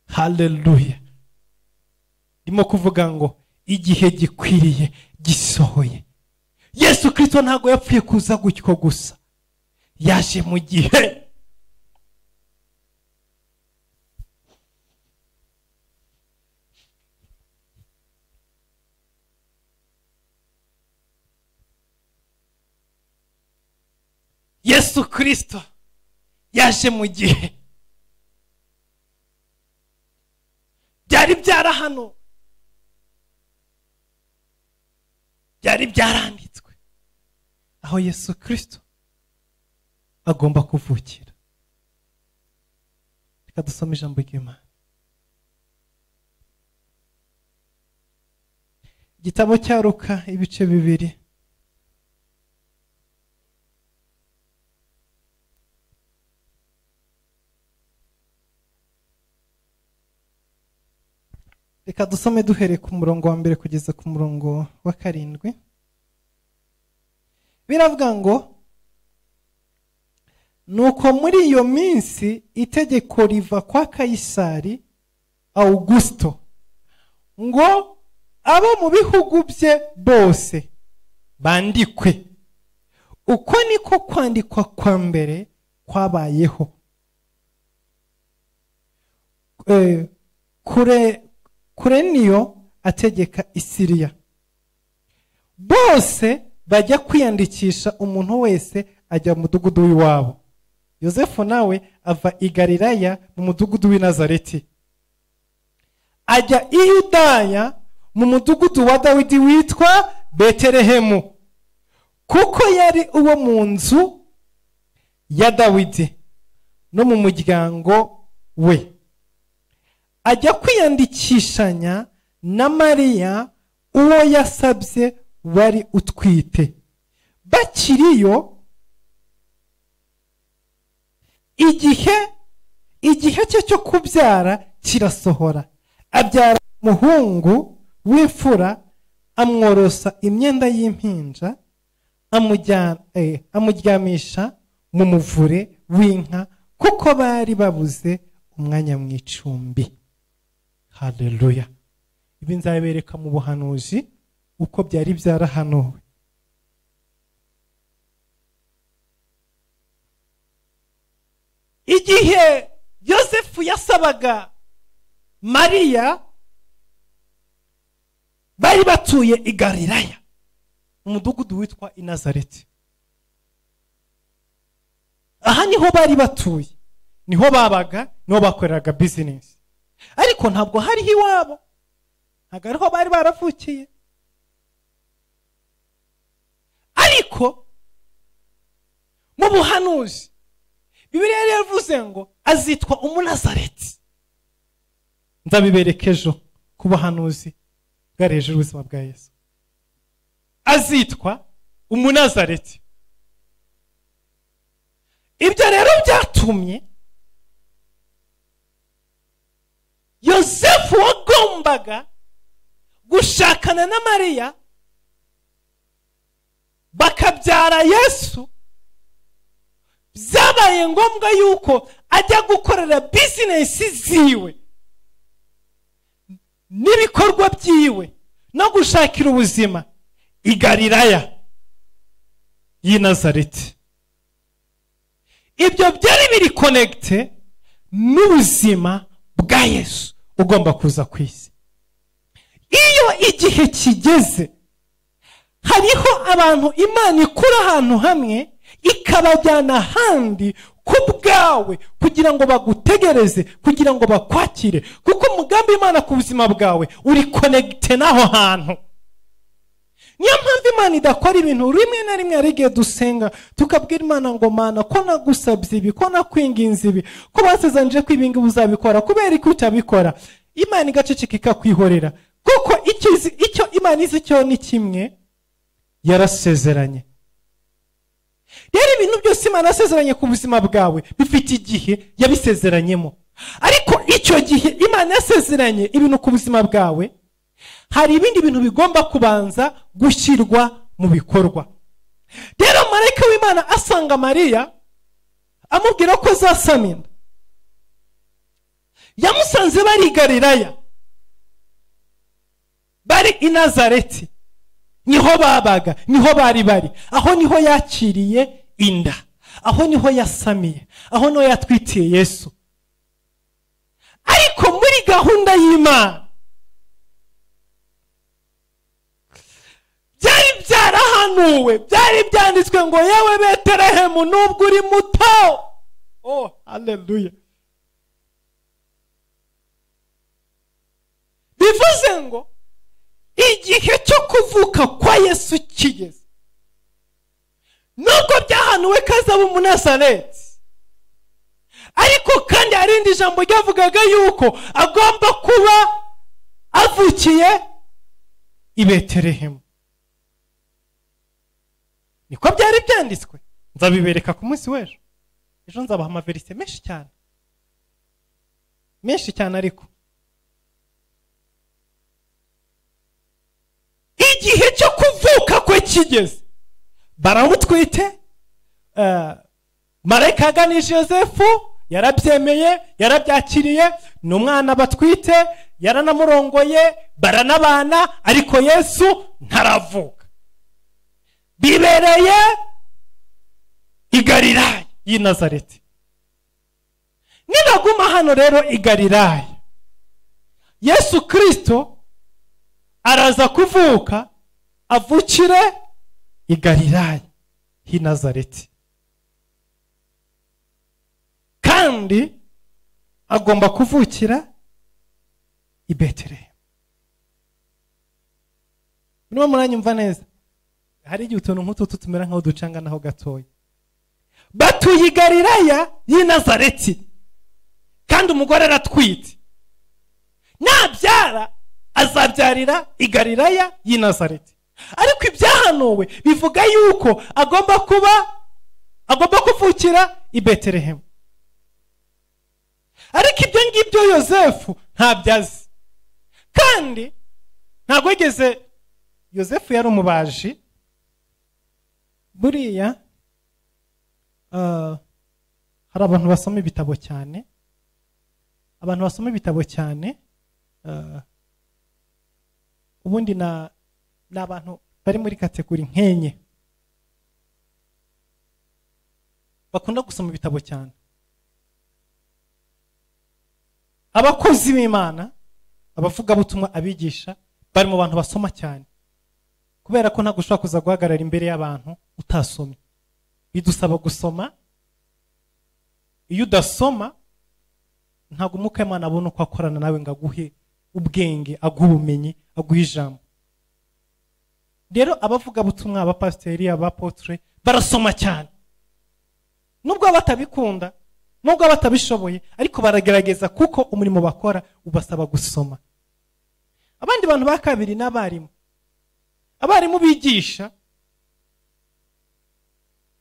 Haleluya! Ndimo kuvuga ngo igihe gikwiriye gisohoye. Yesu Kristo ntago yapfuye kuza gutyo gusa, yaje mu gihe. Yesu Kristo yaje mu gihe byari byarahano, byari byaranditswe aho Yesu Kristo agomba kuvukira. Reka dusome ijambo ry'Imana. Igitabo cya Luka ibice 2. Reka dusome duhereye ku murongo wa 1 kugeza ku murongo wa 7. Biravuga ngo, nuko muri iyo minsi itegeko riva kwa Kayisari Augusto ngo abo mu bihugu bye bose bandikwe. Uko niko kwandikwa kwa mbere kwabayeho. Kureniyo ategeka Isiriya. Bose bajya kwiyandikisha, umuntu wese ajya mu mudugudu w'iwabo. Yosefu nawe ava i Galilaya mu mudugudu w'i Nazareti, ajya i Yudaya mu mudugudu wa Dawidi witwa Betelehemu, kuko yari uwo mu nzu ya Dawidi no mu muryango we. Ajya kwiyandikishanya na Mariya uwo yasabye wari utwite. Bakiriyo, igihe cye cyo kubyara kirasohora, abyara umuhungu w'imfura, amworosa imyenda y'impinja, amuryamisha mu muvure w'inka, kuko bari babuze umwanya mu icumbi. Haleluya! Ibi nzabereka mu buhanuzi uko byari byarahanuwe. Igihe Yosefu yasabaga Mariya, bari batuye i Galilaya mu mudugudu witwa i Nazareti. Aha niho bari batuye, niho babaga, niho bakoreraga business. Ariko ntabwo hariho iwabo, ntabwo ariho bari baravukiye. Ariko mu buhanuzi Bibiliya yavuze ngo azitwa Umunazareti. Nzabibereka ejo ku buhanuzi bwari hejuru y'ubuzima bwa Yesu, azitwa Umunazareti. Ibyo rero byatumye Yosefu wagombaga gushakana na Mariya bakabyara Yesu, byabaye ngombwa yuko ajya gukorera bizinesi ziwe n'ibikorwa byiwe no gushakira ubuzima i Galilaya y'i Nazareti. Ibyo byari biri connecte n'ubuzima bwa Yesu ugomba kuza ku isi. Iyo igihe kigeze, hariho abantu Imana ikura ahantu hamwe ikabajyana ahandi ku bwawe kugira ngo bagutegereze, kugira ngo bakwakire, kuko umugambi Imana ku buzima bwawe uri connecte n'aho hantu. Niyo mpamvu Imana idakora ibintu rimwe na rimwe. Hari igihe dusenga tukabwira Imana ngo Mana, ko nagusabye ibi, ko nakwinginze ibi, ko basezeranyije ko ibingi uzabikora, kubera ko utabikora. Imana igaceceka ikakwihorera, kuko icyo Imana izi cyo ni kimwe, yarasezeranye. Rero ibintu byose Imana yasezeranye ku buzima bwawe bifite igihe yabisezeranyemo, ariko icyo gihe Imana yasezeranye ibintu ku buzima bwawe, hari ibindi bintu bigomba kubanza gushyirwa mu bikorwa. Rero marayika w'Imana asanga Mariya amubwira ko azasama inda. Yamusanze bari i Galilaya, bari i Nazareti, niho babaga, niho bari, aho niho yakiriye inda, aho niho yasamiye, aho niho yatwitiye Yesu. Ariko muri gahunda y'Imana byari byarahanuwe, byari byanditswe ngo yewe Betelehemu nubwo uri muto. Oh, haleluya. Bivuze ngo igihe cyo kuvuka kwa Yesu kigeze, nubwo byahanuwe ko azaba Umunazareti, ariko kandi hari irindi jambo ryavugaga yuko agomba kuba avukiye i Betelehemu. Niko byari byanditswe. Nzabibereka ku munsi w'ejo. Ejo nzabaha amaverise menshi cyane ariko igihe cyo kuvuka kwe kigeze, baramutwite. Marayika yaganije Yosefu, yarabyemeye, yarabyakiriye, n'umwana batwite, yaranamurongoye, baranabana, ariko Yesu ntaravuka. Bibereye i Galilaya y'i Nazareti. Nibaguma hano rero i Galilaya, Yesu Kristo araza kuvuka, avukire i Galilaya y'i Nazareti, kandi agomba kuvukira i Betelehemu. Niba muranyumva neza, hari igihe utuntu nk'utu tumera nk'aho ducanga naho gatoya. Batuye i Galilaya y'i Nazareti, kandi umugore aratwite, nabyara azabyarira i Galilaya y'i Nazareti. Ariko ibyahanuwe bivuga yuko agomba kuvukira i Betelehemu. Ariko ibyo ngibyo Yosefu ntabyazi, kandi ntabwo yigeze. Yosefu yari umubaji. Buriya hari abantu basoma ibitabo cyane, ubundi n'abantu bari muri kategori nkenye, bakunda gusoma ibitabo cyane. Abakozi b'Imana, abavugabutumwa, abigisha, bari mu bantu basoma cyane, kubera ko ntabwo ushobora kuza guhagarara imbere y'abantu utasomye. Bidusaba gusoma. Iyo udasoma, ntabwo umwuka w'Imana abona uko akorana nawe ngo aguhe ubwenge, aguhe ubumenyi, aguhe ijambo. Rero abavugabutumwa, abapasiteri, abapotre barasoma cyane, nubwo batabikunda, nubwo batabishoboye, ariko baragerageza, kuko umurimo bakora ubasaba gusoma. abandi bantu ba kabiri n'abarimu. Abarimu bigisha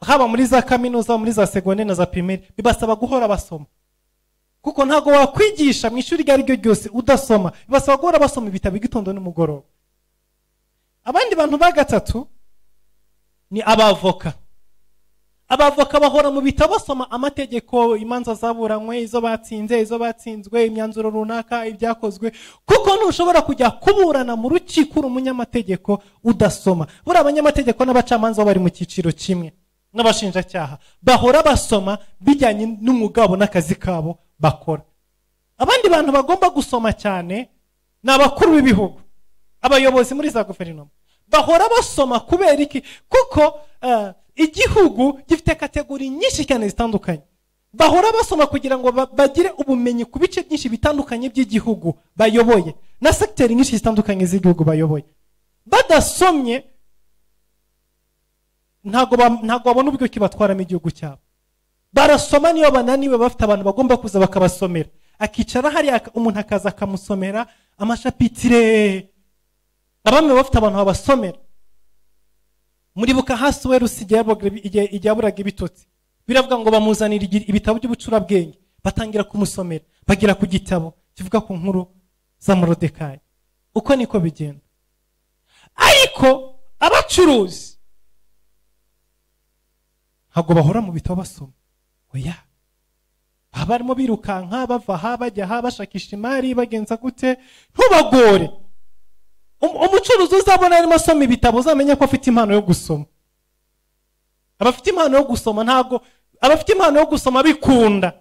haba muri za kaminuza, muri za secondaire na za primaire, bibasaba guhora basoma, kuko ntago wakwigisha mu ishuri ryari ryo ryose udasoma. Bibasaba guhora basoma ibitabo igitondo n'umugoroba. Abandi bantu ba gatatu ni abavoka. Abavoka bahora mu bitabo basoma amategeko, imanza zaburanywe, izo batsinze, izo batsinzwe, imyanzuro runaka, ibyakozwe, kuko ntushobora kujya kuburana mu rukiko umunyamategeko udasoma. Buri abanyamategeko n'abacamanza bari mu cyiciro kimwe n'abashinjacyaha, bahora basoma bijyanye n'umugabo n'akazi kabo bakora. Abandi bantu bagomba gusoma cyane ni abakuru b'ibihugu, abayobozi muri za guverinoma. Bahora basoma kubera iki? Kuko igihugu gifite kategori nyinshi cyane zitandukanye. Bahora basoma kugira ngo bagire ubumenyi ku bice byinshi bitandukanye by'igihugu bayoboye na sekiteri nyinshi zitandukanye z'igihugu bayoboye. Badasomye ntago babona uburyo kibatwaramo igihugu cyabo. Barasoma niyo bananiwe, bafite abantu bagomba kuza bakabasomera. Akicara hari umuntu akaza akamusomera amashapitire. Abamwe bafite abantu babasomera. Muribuka hasi we igihe yaburaga ibitotsi, biravuga ngo bamuzanira ibitabo by'ubucurabwenge, batangira kumusomera, bagira ku gitabo kivuga ku nkuru za Morodekayi. Uko niko bigenda. Ariko abacuruzi ntabwo bahora mu bitabo basoma. Oya, barimo birukanka bava aha bajya aha bashakisha imari bagenza gute. Ntubagore. Umucuruzi uzabona arimo asoma ibitabo uzamenya ko afite impano yo gusoma. Abafite impano yo gusoma ntabwo abafite impano yo gusoma bikunda,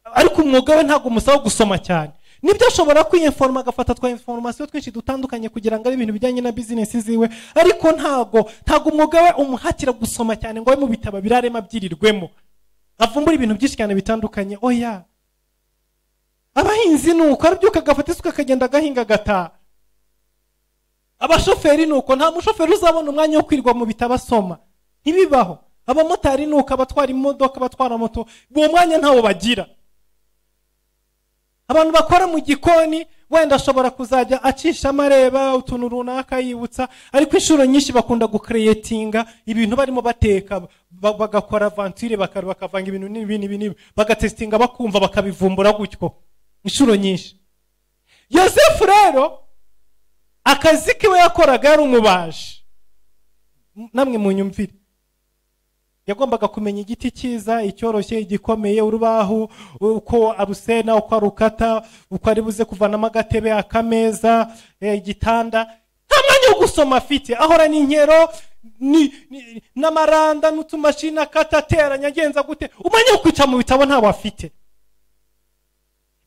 ariko umwuga we ntabwo umusaba gusoma cyane. Nibyo ashobora kwinforma, agafata twa information twinshi dutandukanye kugira ngo ari ibintu bijyanye na business ziwe, ariko ntabwo umwuga we umuhatira gusoma cyane ngo we mu bitabo birarema byirirwemo avumbura ibintu byinshi cyane bitandukanye. Oya, abahinzi nuko arabyuka agafata isuka akagenda agahinga gataha. Abashoferi nuko nta mushoferi uzabona umwanya wo kwirwa mu bitabo asoma, ntibibaho. Abamotari nuko abatwara imodoka, batwara moto, uwo mwanya ntawo bagira. Abantu bakora mu gikoni wenda ashobora kuzajya acisha amareba utuntu runaka yibutsa, ariko inshuro nyinshi bakunda gucreatinga ibintu barimo bateka, bagakora aventure bakavanga ibintu n'ibintu bagatestinga bakumva bakabivumbura gutyo inshuro nyinshi. Yosefu rero akazi kiwe yakoraga ari umubaji. Namwe mu nyumvire, yagombaga kumenya igiti cyiza, icyoroshye, igikomeye, urubaho uko arusena, uko arukata, uko ari buze kuvanamo agatebe, akameza, igitanda. Nta mwanya wo gusoma afite, ahora n'inkero n'amaranda n'utumashini akata ateranya agenza gute. Umwanya wo kwica mu bitabo ntawo afite.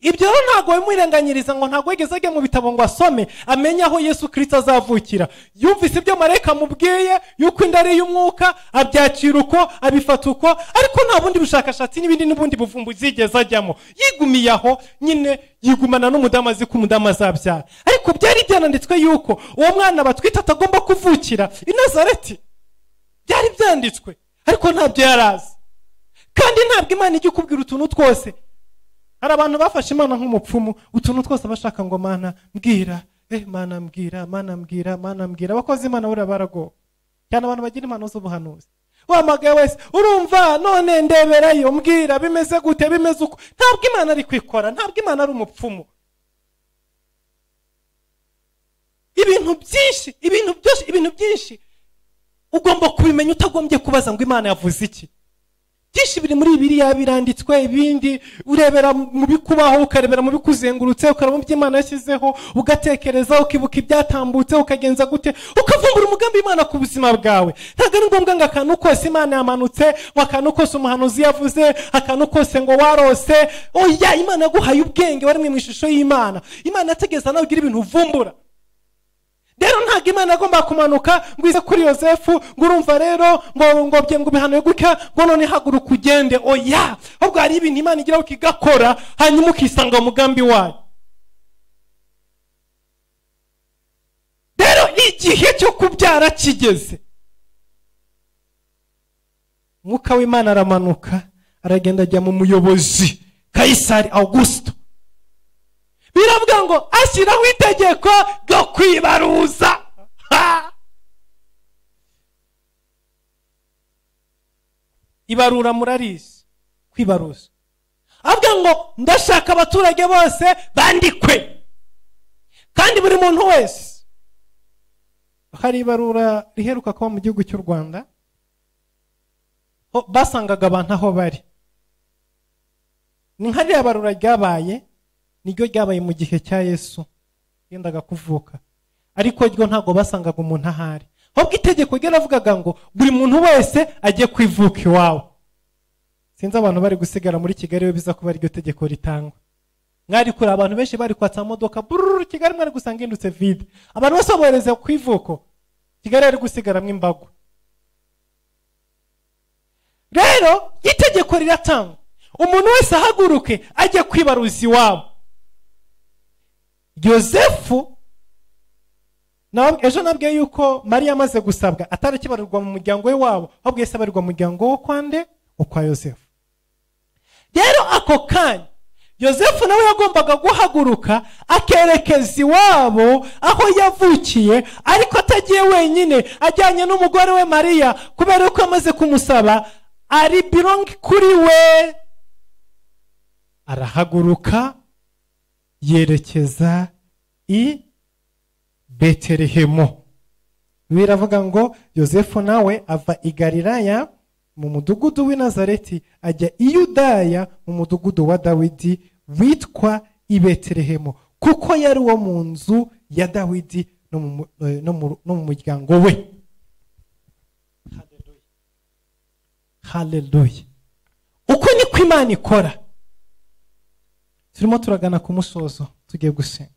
Ibyo rero ntago bimwirenganyiriza ngo ntago yigeze ajya mu bitabo ngo asome amenye aho Yesu Kristo azavukira. Yumvise ibyo marayika mubwiye yuko inda ari y'umwuka, abyakira uko, abifata uko, ariko nta bundi bushakashatsi n'ubundi buvumbuzi yigeze ajyamo. Yigumiye aho nyine, yigumana n'umudamu azi ko umudamu azabyara. Ariko byari byananditswe yuko uwo mwana batwita atagomba kuvukira i Nazareti. Byari byanditswe, ariko ntabyo yarazi. Kandi ntabwo Imana ijya kubwira utuntu twose. Hari abantu bafashe Imana nk'umupfumu, utuntu twose bashaka ngo Mana mbwira, Mana mbwira, Mana mbwira, Mana mbwira. Abakozi Imana bura barago cyane, abantu bagira impano z'ubuhanuzi. Wamagaye wese, urumva none ndeberayo mbwira bimeze gute, bimeze uko. Ntabwo Imana ari kwikora, ntabwo Imana ari umupfumu. Ibintu byinshi ugomba kubimenya, utagombye kubaza ngo Imana yavuze iki. Byinshi biri muri Bibiliya biranditswe, ibindi urebera mu bikubaho, ukarebera mu bikuzengurutse, ukareba mu by'Imana yashyizeho, ugatekereza, ukibuka ibyatambutse, ukagenza gute, ukavumbura umugambi Imana ku buzima bwawe. Ntabwo ari ngombwa ngo akantu kose Imana yamanutse, ngo akantu kose umuhanuzi yavuze, akantu kose ngo warose. Oya, Imana yaguhaye ubwenge, waremwe mu ishusho y'Imana. Imana yategeza nawe ugira ibintu uvumbura. Rero ntabwo Imana agomba kumanuka ngo ize kuri Yosefu ngo urumva rero ngo bihanuye gutya ngo none haguruka ugende. Oya, ahubwo hari ibintu Imana igira ukigakora hanyuma ukisanga umugambi wayo. Rero igihe cyo kubyara kigeze, Mwuka w'Imana aramanuka aragenda ajya mu muyobozi Kaisari Augusto. biravuga ngo ashyiraho itegeko ryo kwibaruza. Ibarura murarizi, kwibaruza. Avuga ngo ndashaka abaturage bose bandikwe, kandi buri muntu wese. Hari ibarura riheruka kuba mu gihugu cy'u Rwanda, basangaga abantu aho bari. Ni nka ririya barura ryabaye, niryo ryabaye mu gihe cya Yesu yendaga kuvuka, ariko ryo ntabwo basangaga umuntu ahari. Ahubwo itegeko ryaravugaga ngo buri muntu wese ajye kwivuka iwawe. Sinzi abantu bari gusigara muri Kigali we biza kuba iryo tegeko ritangwa. Mwari kuri abantu benshi bari kwatsa modoka bururu Kigali, mwari gusanga indutse vide. Abantu bose bohereza kwivuko, Kigali ari gusigaramwe imbago. Rero itegeko riratangwa, umuntu wese ahaguruke ajye kwibaruza iwabo. Yosefu ejo nabwiye yuko Mariya amaze gusabwa atarakibarirwa mu muryango we wabo, ahubwo yese abarirwa mu muryango wo kwande, ukwa Yosefu. Rero ako kanya Yosefu nawe yagombaga guhaguruka akerekeza iwabo aho yavukiye, ariko atagiye wenyine, ajyanye n'umugore we Mariya, kubera ko amaze kumusaba ari belong kuri we. Arahaguruka yerekeza i Betelehemu. Biravuga ngo Yosefu nawe ava i Galilaya mu mudugudu w'i Nazareti ajya i Yudaya mu mudugudu wa Dawidi witwa i Betelehemu, kuko yari uwo mu nzu ya Dawidi no mu muryango we. Haleluya. Uko niko Imana ikora. Turimo turagana ku musozo, tugiye gusenga.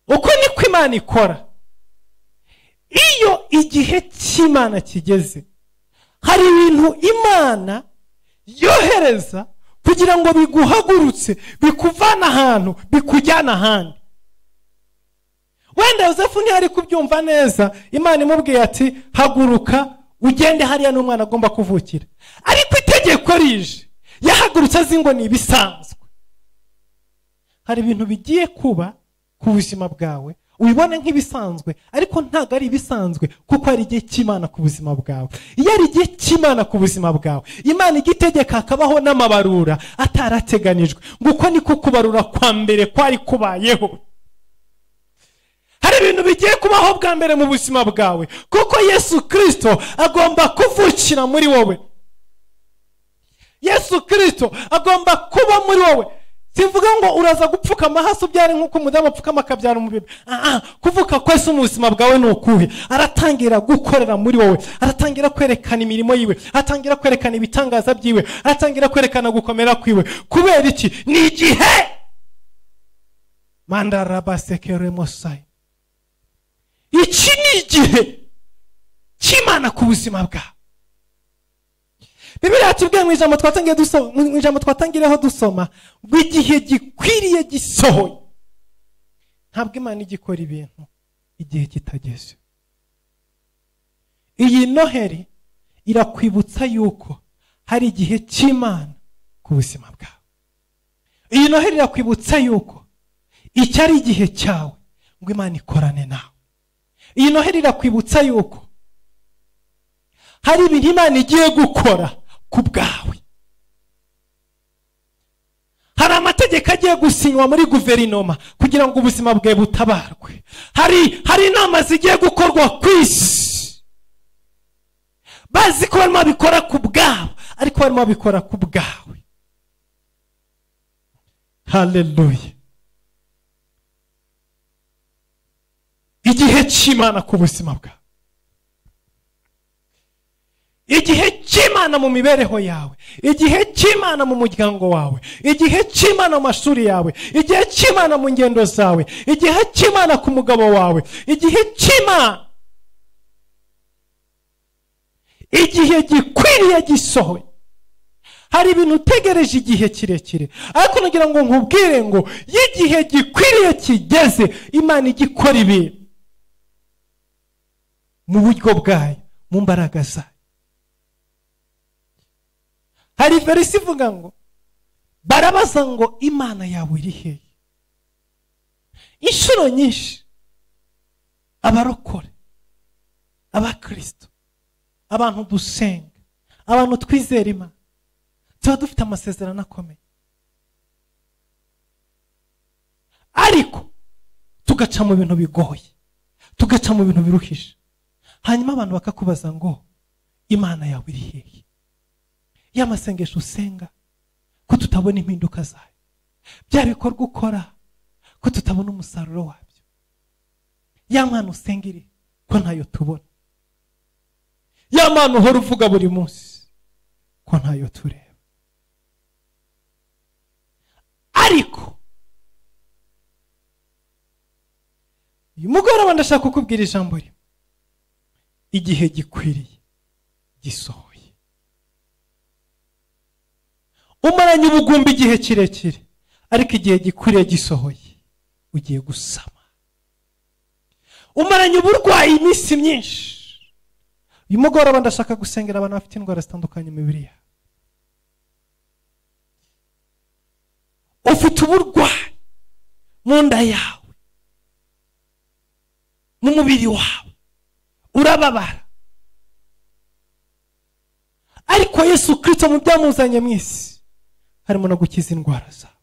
Uko niko Imana ikora. Iyo igihe cy'Imana kigeze, hari ibintu Imana yohereza kugira ngo biguhagurutse, bikuvana ahantu, bikujyana ahandi. Wenda Yosefu ntiyari kubyumva neza, Imana imubwiye ati haguruka ugende hariya n'umwana agomba kuvukira. Ariko itegeko rije, yahagurutse azi ngo ni ibisanzwe. Hari ibintu bigiye kuba ku buzima bwawe ubibone nk'ibisanzwe, ariko ntabwo ari ibisanzwe, kuko ari igihe cy'Imana ku buzima bwawe. Iyo ari igihe cy'Imana ku buzima bwawe, Imana igitegeka hakabaho n'amabarura atarateganijwe. Nguko niko kubarura kwa mbere kwari kubayeho. Hari ibintu bigiye kubaho bwa mbere mu buzima bwawe, kuko Yesu Kristo agomba kuvukira muri wowe. Yesu Kristo agomba kuba muri wowe. Simvuga ngo uraza gupfukama hasi ubyare nk'uko umudamu apfukama akabyara umubiri. Kuvuka kwese mu buzima bwawe ni ukuhe. Aratangira gukorera muri wowe, aratangira kwerekana imirimo yiwe, aratangira kwerekana ibitangaza byiwe, aratangira kwerekana gukomera kwiwe. Kubera iki? Ni igihe mandarabaseke mosai. Iki ni igihe cy'Imana ku buzima bwawe. Bibiliya yatubwiye mu ijambo twatangireho dusoma ngo igihe gikwiriye gisohoye. Ntabwo Imana igikora ibintu igihe kitageze. Iyi Noheri irakwibutsa yuko hari igihe cy'Imana ku buzima bwawe. Iyi Noheri irakwibutsa yuko iki ari igihe cyawe ngo Imana ikorane nawe. Iyi Noheri irakwibutsa yuko hari ibintu Imana igiye gukora ku bwawe. Hari amategeko agiye gusinywa muri guverinoma kugira ngo ubuzima bwawe butabarwe. Hari inama zigiye gukorwa ku isi, bazi ko barimo babikora ku bwabo, ariko barimo babikora ku bwawe. Haleluya. Igihe cy'Imana ku buzima bwawe, igihe cy'Imana mu mibereho yawe, igihe cy'Imana mu muryango wawe, igihe cy'Imana mu mashuri yawe, igihe cy'Imana mu ngendo zawe, igihe cy'Imana ku mugabo wawe, igihe cy'Imana. Igihe gikwiriye gisohoye. Hari ibintu utegereje igihe kirekire, ariko nagira ngo nkubwire ngo igihe gikwiriye kigeze, Imana igikora ibintu mu buryo bwayo, mu mbaraga zayo. Hari verisi ivuga ngo barabaza ngo Imana yawe iri hehe? inshuro nyinshi abarokore, abakristo, abantu dusenga, abantu twizera Imana, tuba dufite amasezerano akomeye, ariko tugaca mu bintu bigoye, tugaca mu bintu biruhije, hanyuma abantu bakakubaza ngo Imana yawe iri hehe? Ya masengesho usenga ko tutabona impinduka zayo, bya bikorwa ukora ko tutabona umusaruro wabyo, ya Mana usenga iri ko ntayo tubona, ya Mana uhora uvuga buri munsi ko ntayo tureba. Ariko uyu mugoroba ndashaka kukubwira ijambo rimwe: igihe gikwiriye gisohoye. Umaranye ubugumba igihe kirekire, ariko igihe gikwiriye gisohoye ugiye gusama. Umaranye uburwayi iminsi myinshi, uyu mugoroba ndashaka gusengera abantu bafite indwara zitandukanye mu mibiri yabo. Ufite uburwayi mu nda yawe, mu mubiri wawe, urababara, ariko Yesu Kristo mu byamuzanye mu isi harimo no gukiza indwara zawe.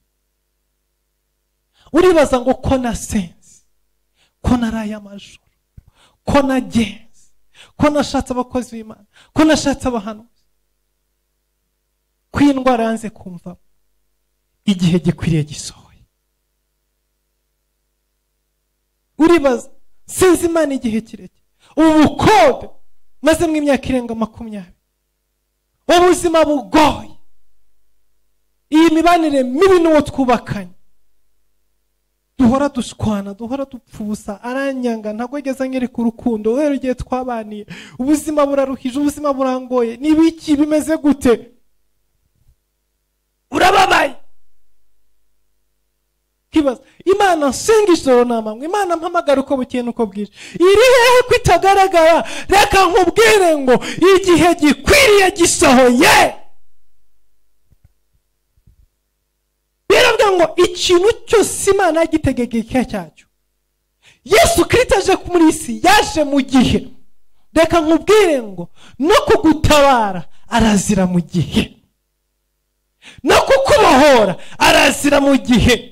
Uribaza ngo ko nasenze, ko naraye amajoro, ko nagenze, ko nashatse abakozi b'Imana, ko nashatse abahanuzi, ko iyi ndwara yanze kumva. Igihe gikwiriye gisohoye. Uribaza, sinzi Imana igihe kirekire, ubukode maze mu imyaka irenga 20, ubuzima bugoye, iyi mibanire mibi n'uwo twubakanye, duhora dushwana, duhora dupfubusa, aranyanga, ntabwo yigeze anyereka urukundo, rero igihe twabaniye ubuzima buraruhije, ubuzima burangoye, nibiki bimeze gute? Urababaye. Kibaza, Imana nsenga ijoro n'amanywa, Imana mpamagara uko bukeye n'uko bwije, iri hehe ko itagaragara? Reka nkubwire ngo igihe gikwiriye gisohoye. Biravuga ngo ikintu cyose Imana yagitegeka igihe cyacyo. Yesu Kristo aje muri isi yaje mu gihe. Reka nkubwire ngo no kugutabara arazira mu gihe, no kukubohora arazira mu gihe.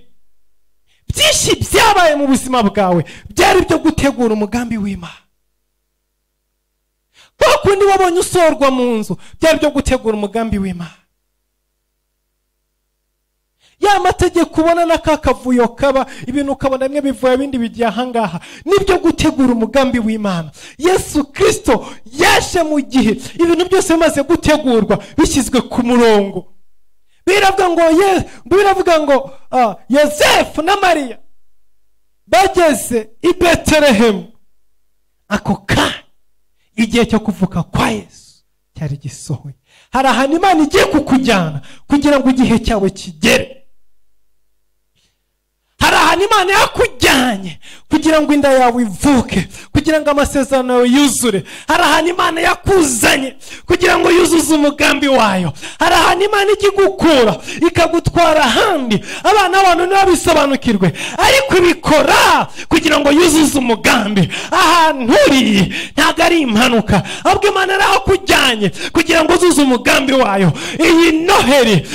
Byinshi byabaye mu buzima bwawe byari byo gutegura umugambi w'Imana. Bakundi wabonye usorwa mu nzu byari byo gutegura umugambi w'Imana. Ya mategeko ubona n'akakavuyo kaba, ibintu ukabona bimwe bivuye ibindi bigiye ahangaha, nibyo gutegura umugambi w'Imana. Yesu Kristo yaje mu gihe ibintu byose bimaze gutegurwa, bishyizwe ku murongo. Biravuga ngo Yosefu na Mariya bageze i Betelehemu, ako kanya igihe cyo kuvuka kwa Yesu cyari gisohoye. Hari ahantu Imana igiye kukujyana kugira ngo igihe cyawe kigere. Hari ahantu Imana yakujyanye kugira ngo inda yawe ivuke, kugira ngo amasezerano yawe yuzure. Hari ahantu Imana yakuzanye kugira ngo yuzuze umugambi wayo. Hari ahantu Imana igukura ikagutwara ahandi abana b'abantu ntibabisobanukirwe, ariko ibikora kugira ngo yuzuze umugambi. Ahantu uri ntabwo ari impanuka, ahubwo Imana yarakujyanye kugira ngo uzuze umugambi wayo. Iyi Noheri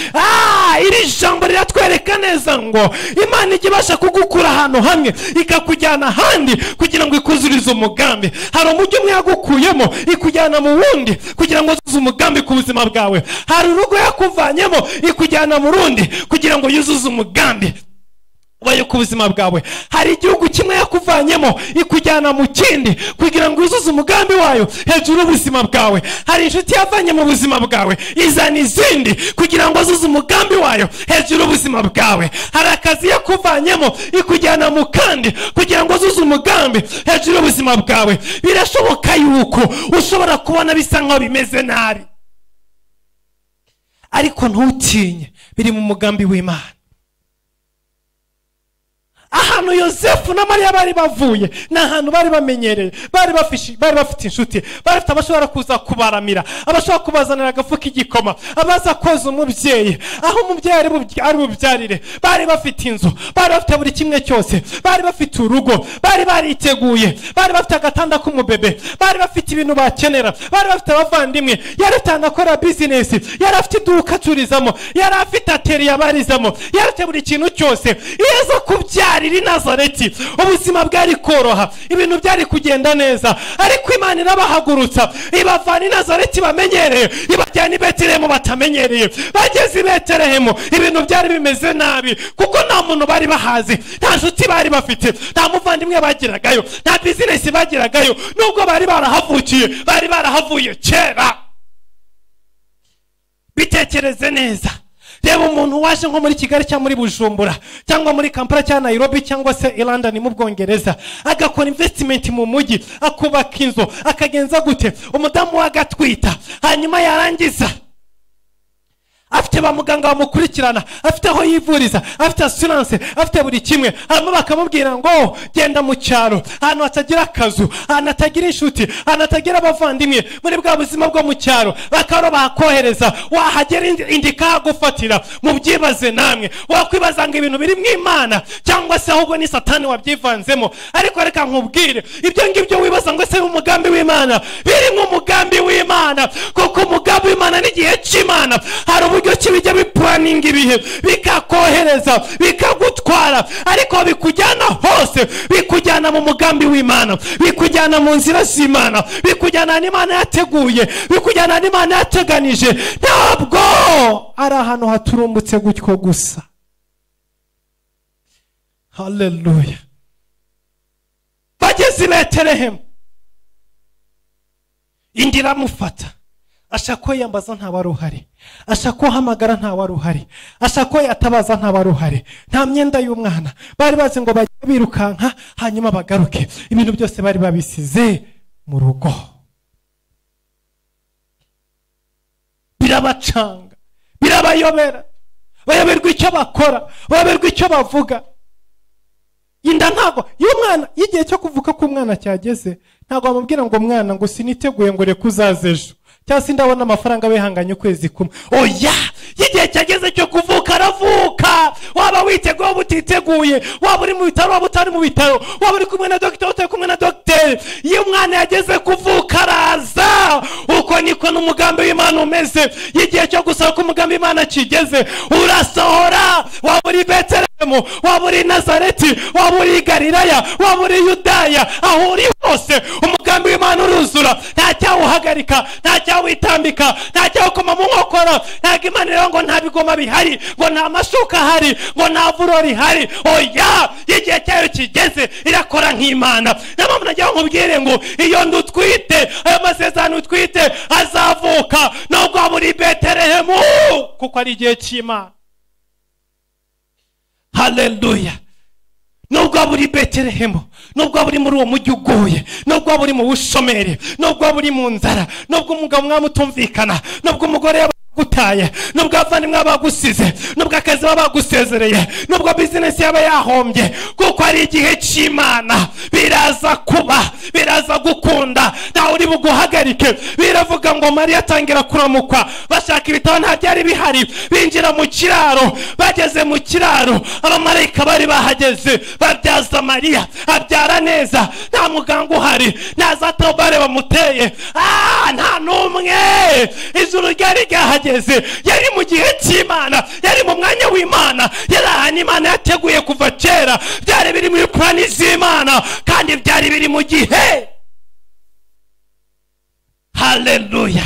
iri jambo riratwereka neza ngo Imana ibasha kugukura ahantu hamwe ikakujyana ahandi kugira ngo ikuzurize umugambi. Hari umujyi umwe yagukuyemo ikujyana mu wundi kugira ngo uzuze umugambi ku buzima bwawe. Hari urugo yakuvanyemo ikujyana mu rundi kugira ngo yuzuze umugambi wayo ku buzima bwawe. Hari igihugu kimwe yakuvanyemo ikujyana mu kindi kugira ngo uzuze umugambi wayo hejuru y'ubuzima bwawe. Hari inshuti yavanye mu buzima bwawe izana izindi kugira ngo uzuze umugambi wayo hejuru y'ubuzima bwawe. Hari akazi yakuvanyemo ikujyana mu kandi kugira ngo uzuze umugambi hejuru y'ubuzima bwawe. Birashoboka yuko ushobora kubona bisa nkaho bimeze nabi, ariko ntutinye, biri mu mugambi w'Imana. ahantu Yosefu na Mariya bari bavuye ni ahantu bari bamenyereye, bari bafite inshuti, bari bafite abashobora kuza kubaramira, abashobora kubazanira agafu k'igikoma, abaza koza umubyeyi, aho umubyeyi ari bubyarire, bari bafite inzu, bari bafite buri kimwe cyose, bari bafite urugo, bari bariteguye, bari bafite agatanda k'umubebe, bari bafite ibintu bakenera, bari bafite abavandimwe, yari atanakora bizinesi, yari afite iduka acururizamo, yari afite ateri yabarizamo, yari afite buri kintu cyose. Yesu kubyarira i Nazareti ubuzima bwari koroha, ibintu byari kugenda neza, ariko Imana irabahagurutsa ibavana i Nazareti bamenyereye ibajyana i Betelehemu batamenyereye. Bageze i Betelehemu ibintu byari bimeze nabi, kuko nta muntu bari bahazi, nta nshuti bari bafite, nta muvandimwe bagiragayo, nta bizinesi bagiragayo, nubwo bari barahavukiye, bari barahavuye kera. Bitekereze neza, reba umuntu waje nko muri Kigali cyangwa muri Bujumbura cyangwa muri Kampala cyangwa Nairobi cyangwa se i London mu Bwongereza, agakora investment mu mujyi, akubaka inzu, akagenza gute, umudamu wagatwita, hanyuma yarangiza afite ba muganga bamukurikirana, afite aho yivuriza, afite assurance, afite buri kimwe, hanyuma bakamubwira ngo genda mu cyaro, ahantu hatagira akazu, ahantu hatagira inshuti, ahantu hatagira abavandimwe, muri bwa buzima bwo mu cyaro, bakaba bakohereza, wahagera indi kagufatira. Mubyibaze namwe, wakwibaza ngo ibintu biri mu Imana cyangwa se ahubwo ni Satani wabyivanzemo. Ariko reka nkubwire, ibyo ngibyo wibaza ngo se umugambi w'Imana, biri mu mugambi w'Imana, kuko umugambi w'Imana n'igihe cy'Imana hari uburyo kibijya biplaninga ibihe, bikakohereza, bikagutwara, ariko bikujyana hose, bikujyana mu mugambi w'Imana, bikujyana mu nzira z'Imana, bikujyana n'Imana yateguye, bikujyana n'Imana yateganije. Ntabwo ari ahantu haturumbutse gutyo gusa. Haleluya. Bageze i Betelehemu, indi iramufata, ashaka ko yambaza nta wari uhari, ashaka ko hamagara nta wari uhari, ashaka ko yatabaza nta wari uhari, nta myenda y'umwana, bari bazi ngo bajye birukanka hanyuma bagaruke, ibintu byose bari babisize mu rugo. Birabacanga, birabayobera, bayoberwa icyo bakora, bayoberwa icyo bavuga. Inda ntago y'umwana, igihe cyo kuvuka k'umwana cyageze, ntago bamubwira ngo mwana ngo siniteguye ngo reka uzaze ejo, cyangwa se ndabona amafaranga wihanganye ukwezi kumwe. Oya, igihe cyageze cyo kuvuka aravuka, waba witeguye butiteguye, waba uri mu bitaro waba utari mu bitaro, waba uri kumwe na dogiteri utari kumwe na dogiteri, iyo umwana yageze kuvuka araza. Uko niko n'umugambi w'Imana umeze. Igihe cyo gusaba ko umugambi w'Imana kigeze, urasohora. Waba uri Betelehemu, waba uri Nazareti, waba uri Galilaya, waba uri Yudaya, aho uri hose umugambi w'Imana uruzura, nta cyawuhagarika, nta cyawitambika, nta cyawukoma mu nkokora. Ntabwo Imana rero ngo nta bigoma bihari, ngo nta mashuka ahari, ngo nta vuro rihari. Oya, igihe cyayo kigeze irakora nk'Imana. Namo nagira nkubwire ngo iyo ndutwite, ayo masezerano utwite azavuka, nubwo muri Betelehemu, kuko ari igihe cy'Imana. Haleluya. Nubwo buri Betelehemu, nubwo buri muri uwo mujyi ugoye, nubwo buri mu bushomeri, nubwo buri mu nzara, nubwo umugabo mwamutumvikana, nubwo umugore yabagutaye, nubwo abavandimwe bagusize, nubwo akazi babagusezereye, nubwo bizinesi yaba yahombye, kuko ari igihe cy'Imana. Biraza kuba, biraza gukunda, ntawe uri buguhagarike. Biravuga ngo Mariya atangira kuramukwa, bashaka ibitabo nta byari bihari, binjira mu kiraro. Bageze mu kiraro, abamarayika bari bahageze, babyaza Mariya, abyara neza, nta muganga uhari, nta za tobare bamuteye, nta n'umwe. Ijuru ryari ryahageze, yari mu gihe cy'Imana, yari mu mwanya w'Imana, yari ahantu Imana yateguye kuva kera. Byari biri muri plani z'Imana, kandi byari biri mu gihe. Haleluya.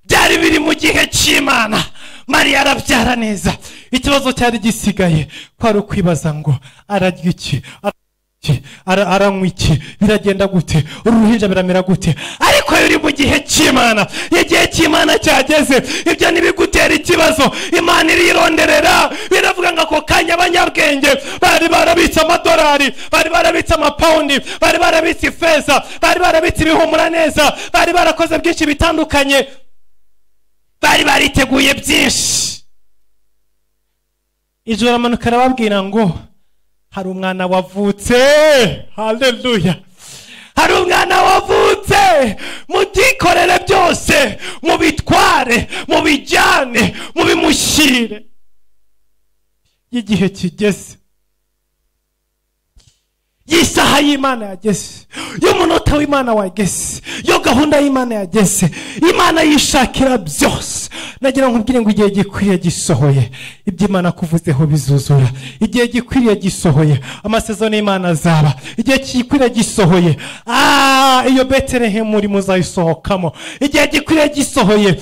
Byari biri mu gihe cy'Imana. Mariya arabyara neza. Ikibazo cyari gisigaye kwari ukwibaza ngo ararya iki, aranywa iki, biragenda gute, uruhinja biramera gute. Ariko yuri mu gihe cy'Imana. Igihe cy'Imana cyageze, ibyo ntibigutera ikibazo. Imana irironderera. Biravuga ngo ako kanya abanyabwenge bari barabitse amadolari, bari barabitse amapawundi, bari barabitse ifeza, bari barabitse ibihumura neza, bari barakoze byinshi bitandukanye, bari bariteguye byinshi. Ijoro amanuka arababwira ngo hari umwana wavutse. Haleluya. Hari umwana wavutse. Mubyikorere byose, mubitware, mubijyane, mubimushyire. Igihe kigeze, yisaha y'Imana yageze, y'umunota w'Imana wageze, yo gahunda y'Imana yageze. Imana yishakira byose. Nagira nkubwire ngo igihe gikwiriye gisohoye, ibyo Imana kuvuzeho bizuzura. Igihe gikwiriye gisohoye, amasezerano y'Imana azaba. Igihe gikwiriye gisohoye, iyo Betelehemu uri muzayisohokamo. Igihe gikwiriye gisohoye,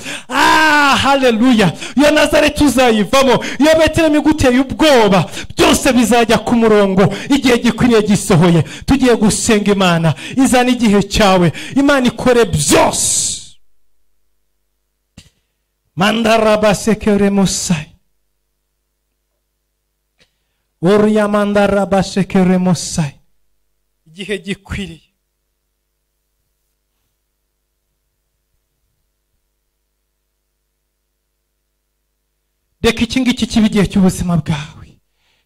haleluya, iyo Nazareti uzayivamo. Iyo Betelehemu iguteye ubwoba, byose bizajya ku murongo. Igihe gikwiriye gisohoye, tugiye gusenga Imana. Izana igihe cyawe, Imana ikore byose. Mandara sekere musai. Uriya mandara sekere musai. Igihe gikwiriye. Reka iki ngiki kibe igihe cy'ubuzima bwawe,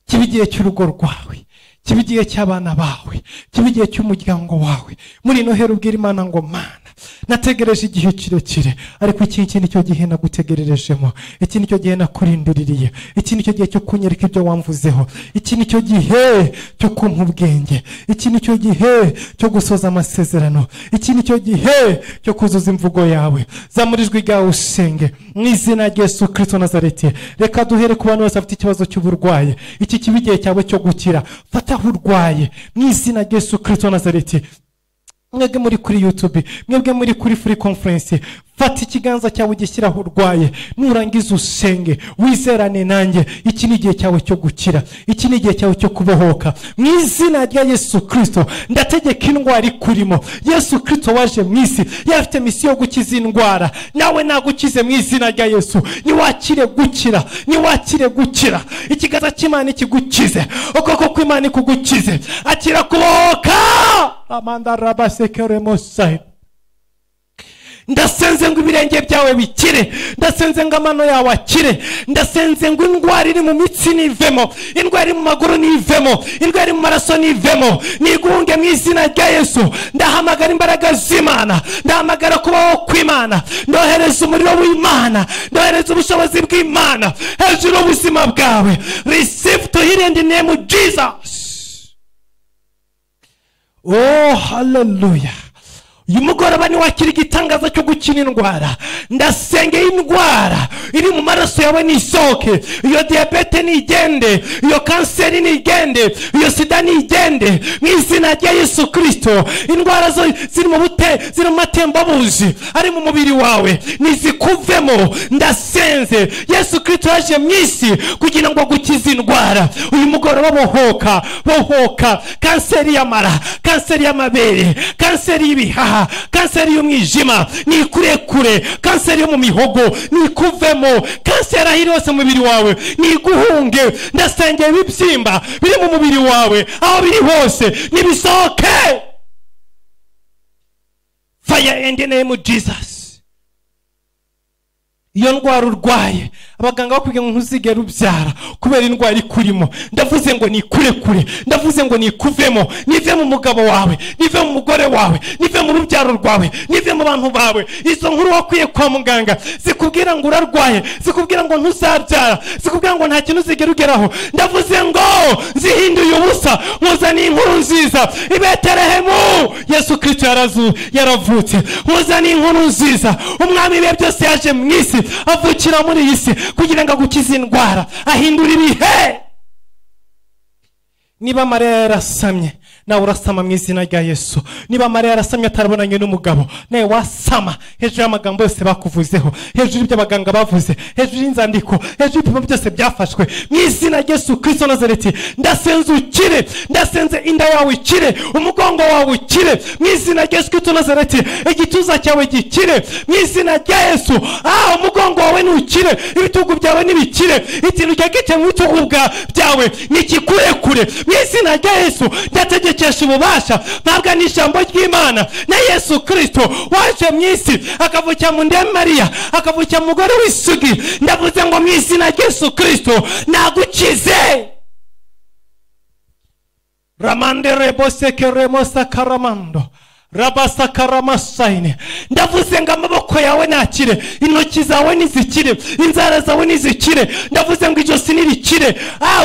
kibe igihe cy'urugo rwawe, kibe igihe cy'abana bawe, kibe igihe cy'umuryango wawe. Muri Noheri ubwira Imana ngo Mana, nategereje igihe kirekire, ariko iki nicyo gihe nagutegererejemo. Iki nicyo gihe nakurindiriye. Iki nicyo gihe cyo kunyereka ibyo wamvuzeho. Iki nicyo gihe cyo kumpa ubwenge. Iki nicyo gihe cyo gusoza amasezerano. Iki nicyo gihe cyo kuzuza imvugo yawe. Zamura ijwi ryawe usenge mu izina rya Yesu Kristo Nazareti. Reka duhere ku bantu bose bafite ikibazo cy'uburwayi. Iki kibe igihe cyawe cyo gukira. Fata aho urwaye mu izina rya Yesu Kristo Nazareti. Mwebwe muri kuri YouTube, mwebwe muri kuri free conference, fata ikiganza cyawe gishyiraho urwaye, nurangiza usenge, wizerane nanjye. Iki ni igihe cyawe cyo gukira. Iki ni igihe cyawe cyo kubohoka mu izina rya Yesu Kristo. Ndategeka indwara ikurimo. Yesu Kristo waje mu isi, yafite misiyo yo gukiza indwara. Nawe nagukize mu izina rya Yesu. Niwakire gukira, niwakire gukira. Ikiganza cy'Imana kigukize, ukuboko kw'Imana kugukize. Akira kubohoka. Amanda rabasekere mosai. Ndasenze ngo ibirenge byawe bikire. Ndasenze ngo amano yawe akire. Ndasenze ngo indwara iri mu mitsi nivemo, indwara iri mu maguru nivemo, indwara iri mu maraso nivemo. Niguhunge mu izina rya Yesu. Ndahamagara imbaraga z'Imana, ndahamagara kubaho kw'Imana. Ndohereza umuriro w'Imana, ndohereza ubushobozi bw'Imana hejuru y'ubuzima bwawe. Receive to heal in the name of Jesus. Oh, hallelujah. Uyu mugoroba niwakira igitangaza cyo gukira indwara. Ndasengeye indwara iri mu maraso yawe nisohoke. Iyo diabete nigende, iyo kanseri nigende, iyo sida nigende mu izina rya Yesu Kristo. Indwara zo ziri mu ziri mu matembabuzi ari mu mubiri wawe nizikuvemo. Ndasenze Yesu Kristo yaje mu isi kugira ngo gukize indwara. Uyu mugoroba bohoka, bohoka. Kanseri y'amara, kanseri y'amabere, kanseri y'ibihaha, kanseri y'umwijima nikurekure. Kanseri yo mu mihogo nikuvemo. Kanseri ahiri hose mu mubiri wawe niguhunge. Ndasengera ibibyimba biri mu mubiri wawe aho biri hose nibisohoke. Fire in the name of Jesus. Iyo ndwara urwaye, abaganga bakubwiye ngo ntuzigere ubyara kubera indwara ikurimo. Ndavuze ngo nikurekure, ndavuze ngo nikuvemo. Nive mu mugabo wawe, nive mu mugore wawe, nive mu rubyaro rwawe, nive mu bantu bawe. Izo nkuru wakwiye kwa muganga zikubwira ngo urarwaye, zikubwira ngo ntuzabyara, zikubwira ngo nta kintu uzigera ugeraho. Ndavuze ngo zihinduye ubusa, muzaniye inkuru nziza. I Betelehemu Yesu Kristo yaravutse. Muzaniye inkuru nziza. Umwami we byose yaje mu isi, avukira muri iyi si kugira ngo agukize indwara, ahindura ibihe. Niba Mariya yarasamye, nawe urasama mu izina rya Yesu. Niba Mariya yarasamye atarabonanye n'umugabo, nawe wasama hejuru y'amagambo yose bakuvuzeho, hejuru y'ibyo abaganga bavuze, hejuru y'inzandiko, hejuru y'ibipimo byose byafashwe mu izina rya Yesu Kristo Nazareti. Ndasenze ukire, ndasenze inda yawe ikire, umugongo wawe ukire mu izina rya Yesu Kristo Nazareti. Igituza cyawe gikire mu izina rya Yesu. Umugongo wawe nukire, ibitugu byawe nibikire, ikintu cyakite mu bitugu byawe nikikurekure mu izina rya Yesu. Ndategekesha ububasha mpabwa n'ijambo ry'Imana na Yesu Kristo waje mu isi akavukira mu nda ya Mariya, akavukira mu mugore w'isugi. Ndavuze ngo mu izina rya Yesu Kristo nagukize. ramande reboseke remosa karamando rabasakaramasayine. Ndavuze ngo amaboko yawe nakire, intoki zawe nizikire, inzara zawe nizikire. Ndavuze ngo ijosi nirikire.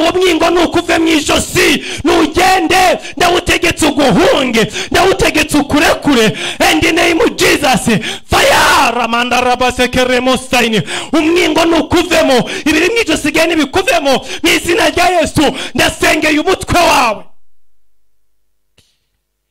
Wo mwingo nukuve mu ijosi, nugende. Ndawutegetse uguhunge, ndawutegetse ukurekure. In the name of Jesus, fire ramanda rabaseke remosayine. Umwingo nukuvemo, ibiri mu ijosi gene bikuvemo mu izina rya Yesu. Ndasengeye umutwe wawe.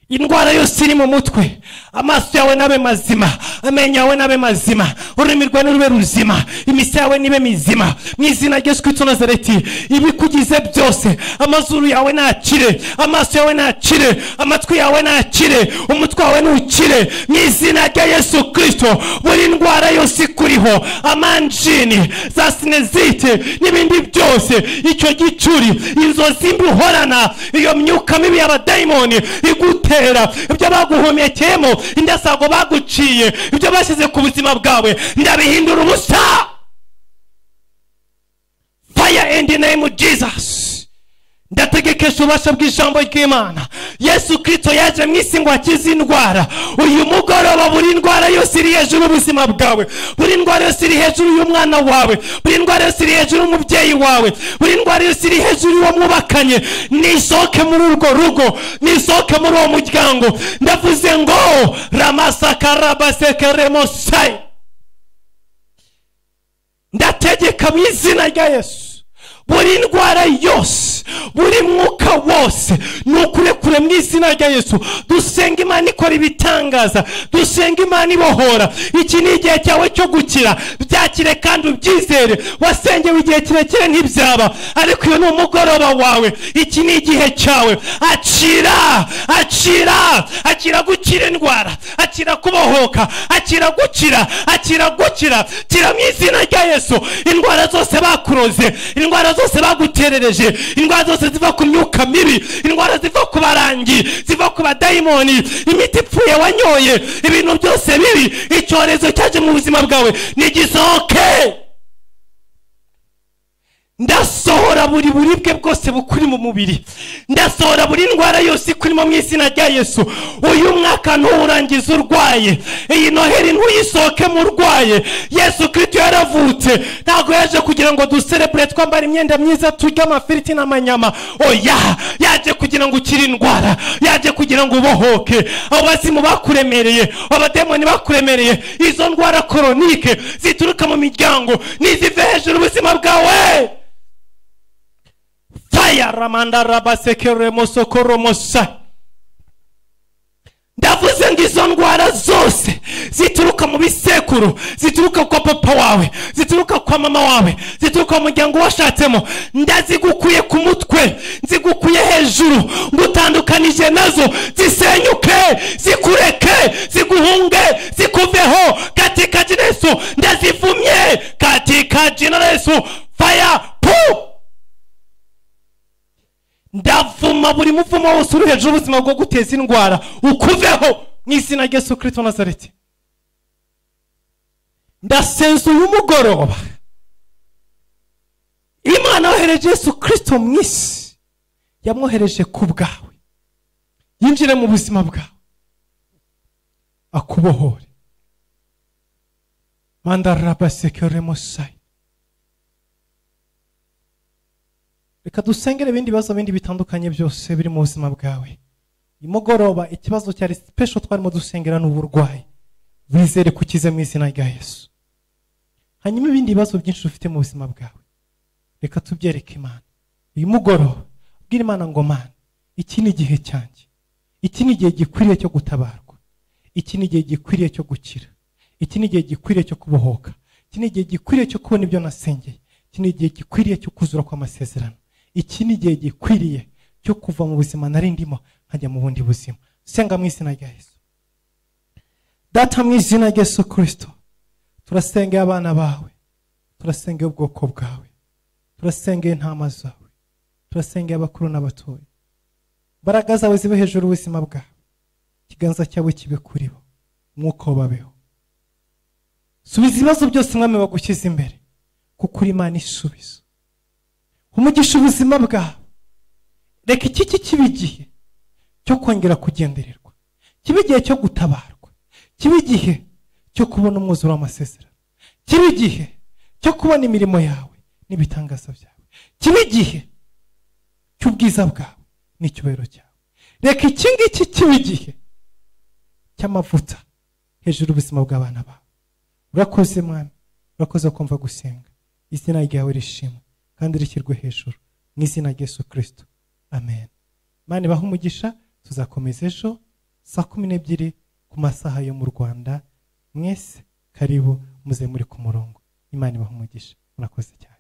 Indwara yose iri mu mutwe, amaso yawe nabe mazima, amenyo yawe nabe mazima, ururimi rwawe rube ruzima, imitsi yawe nibe mizima mu izina rya Yesu Kristo Nazareti. Ibikugize byose, amazuru yawe nakire, amaso yawe nakire, amatwi yawe nakire, umutwe wawe nukire mu izina rya Yesu Kristo. Buri ndwara yose ikuriho, amanjini, za sinezite n'ibindi byose, icyo gicuri, inzozi mbi uhorana, iyo myuka mibi y'abadayimoni igute ibyo baguhumekeyemo, indasago baguciye, ibyo bashyize ku buzima bwawe, ndabihindura ubusa. Fire in the name of Jesus. Ndategekesha ubasha bw'ijambo ry'Imana. Yesu Kristo yaje mu isi ngo akize indwara. Uyu mugoroba buri ndwara yose iri hejuru y'ubuzima bwawe, buri ndwara yose iri hejuru y'umwana wawe, buri ndwara yose iri hejuru y'umubyeyi wawe, buri ndwara yose iri hejuru y'uwo mwubakanye, nisohoke muri urwo rugo, nisohoke muri uwo muryango. Ndavuze ngo ramasakarabasekeremosai. Ndategeka mu izina rya Yesu, buri ndwara yose, buri mwuka wose nukurekure mu izina rya Yesu. Dusenga Imana ikora ibitangaza, dusenga Imana ibohora. Iki ni igihe cyawe cyo gukira, byakire kandi ubyizere. Wasengewe igihe kirekire ntibyaba, ariko iyo ni umugoroba wawe. Iki ni igihe cyawe. Akira, akira, akira gukira indwara, akira kubohoka, akira gukira, akira gukira. Kira mu izina rya Yesu. Indwara zose bakuroze, indwara zose baguterereje, indwara zose ziva ku myuka mibi, indwara ziva ku barangi, ziva ku badayimoni, imiti ipfuye wanyoye, ibintu byose bibi, icyorezo cyaje mu buzima bwawe nigisohoke. Ndasohora buri buribwe bwose bukuri mu mubiri, ndasohora buri ndwara yose ikurimo mu izina rya Yesu. Uyu mwaka nturangiza urwaye, iyi Noheli ntuyisohoke mu urwaye. Yesu Kristo yaravutse, ntabwo yaje kugira ngo duserebure twambara imyenda myiza, turya amafiriti n'amanyama. Oya, yaje kugira ngo ukire indwara, yaje kugira ngo ubohoke. Abo bazimu bakuremereye, abademoni bakuremereye, izo ndwara koronike zituruka mu miryango, nizive hejuru ubuzima bwawe. Fire ramanda rabaseke mosokoromosa. Ndavuze ngo izo ndwara zose zituruka mu bisekuru, zituruka kwa papa wawe, zituruka kwa mama wawe, zituruka mu muryango washatsemo, ndazigukuye ku mutwe, nzigukuye hejuru, ngutandukanije nazo, zisenyuke, zikureke, ziguhunge, zikuveho katika jina Yesu. Ndazivumye katika jina Yesu. Fire pu. Ndavuma buri muvumo wose uri hejuru ubuzima bwo guteza indwara, ukuveho mu izina rya Yesu Kristo Nazareti. Ndasenze uyu mugoroba, Imana yohereje Yesu Kristo mu isi, yamwohereje ku bwawe, yinjire mu buzima bwawe, akubohore. Mandarabaseke. Reka dusengere ibindi bibazo bindi bitandukanye byose biri mu buzima bwawe. Imugoroba ikibazo cyari special twarimo dusengera n'uburwayi, wizere kukize mu izina rya Yesu. Hanyuma ibindi bibazo byinshi ufite mu buzima bwawe, reka tubyereke Imana. Uyu mugoroba bwira Imana ngo Mana, iki ni igihe cyanjye, iki ni igihe gikwiriye cyo gutabarwa, iki ni igihe gikwiriye cyo gukira, iki ni igihe gikwiriye cyo kubohoka, iki ni igihe gikwiriye cyo kubona ibyo nasengeye, iki ni igihe gikwiriye cyo kuzura kw'amasezerano, iki ni igihe gikwiriye cyo kuva mu buzima nari ndimo nkajya mu bundi buzima. Senga mu izina rya Yesu. Data mu izina rya Yesu Kristo, turasengeye abana bawe, turasengeye ubwoko bwawe, turasengeye intama zawe, turasengeye abakuru n'abatoya. Imbaraga zawe zibe hejuru ubuzima bwawe, ikiganza cyawe kibe kuri bo, umwuka wababeho. Subiza ibibazo byose Mwami bagushyize imbere, kuko uri Imana isubiza. Umugisha ubuzima bwawe, reka iki kibe igihe cyo kongera kugendererwa, kibe igihe cyo gutabarwa, kibe igihe cyo kubona umwuzuro w'amasezerano, kibe igihe cyo kubona imirimo yawe n'ibitangaza byawe, kibe igihe cy'ubwiza bwawe n'icyubahiro cyawe. Reka iki ngiki kibe igihe cy'amavuta hejuru y'ubuzima bw'abana bawe. Urakoze Mwami, urakoze kumva gusenga. Izina ryawe rishimwe kandi rishyirwe hejuru mu izina rya Yesu Kristo, amen. Imana ibahe umugisha. Tuzakomeza ejo saa 12 ku masaha yo mu Rwanda. Mwese karibu muze muri ku murongo. Imana ibahe umugisha. Murakoze cyane.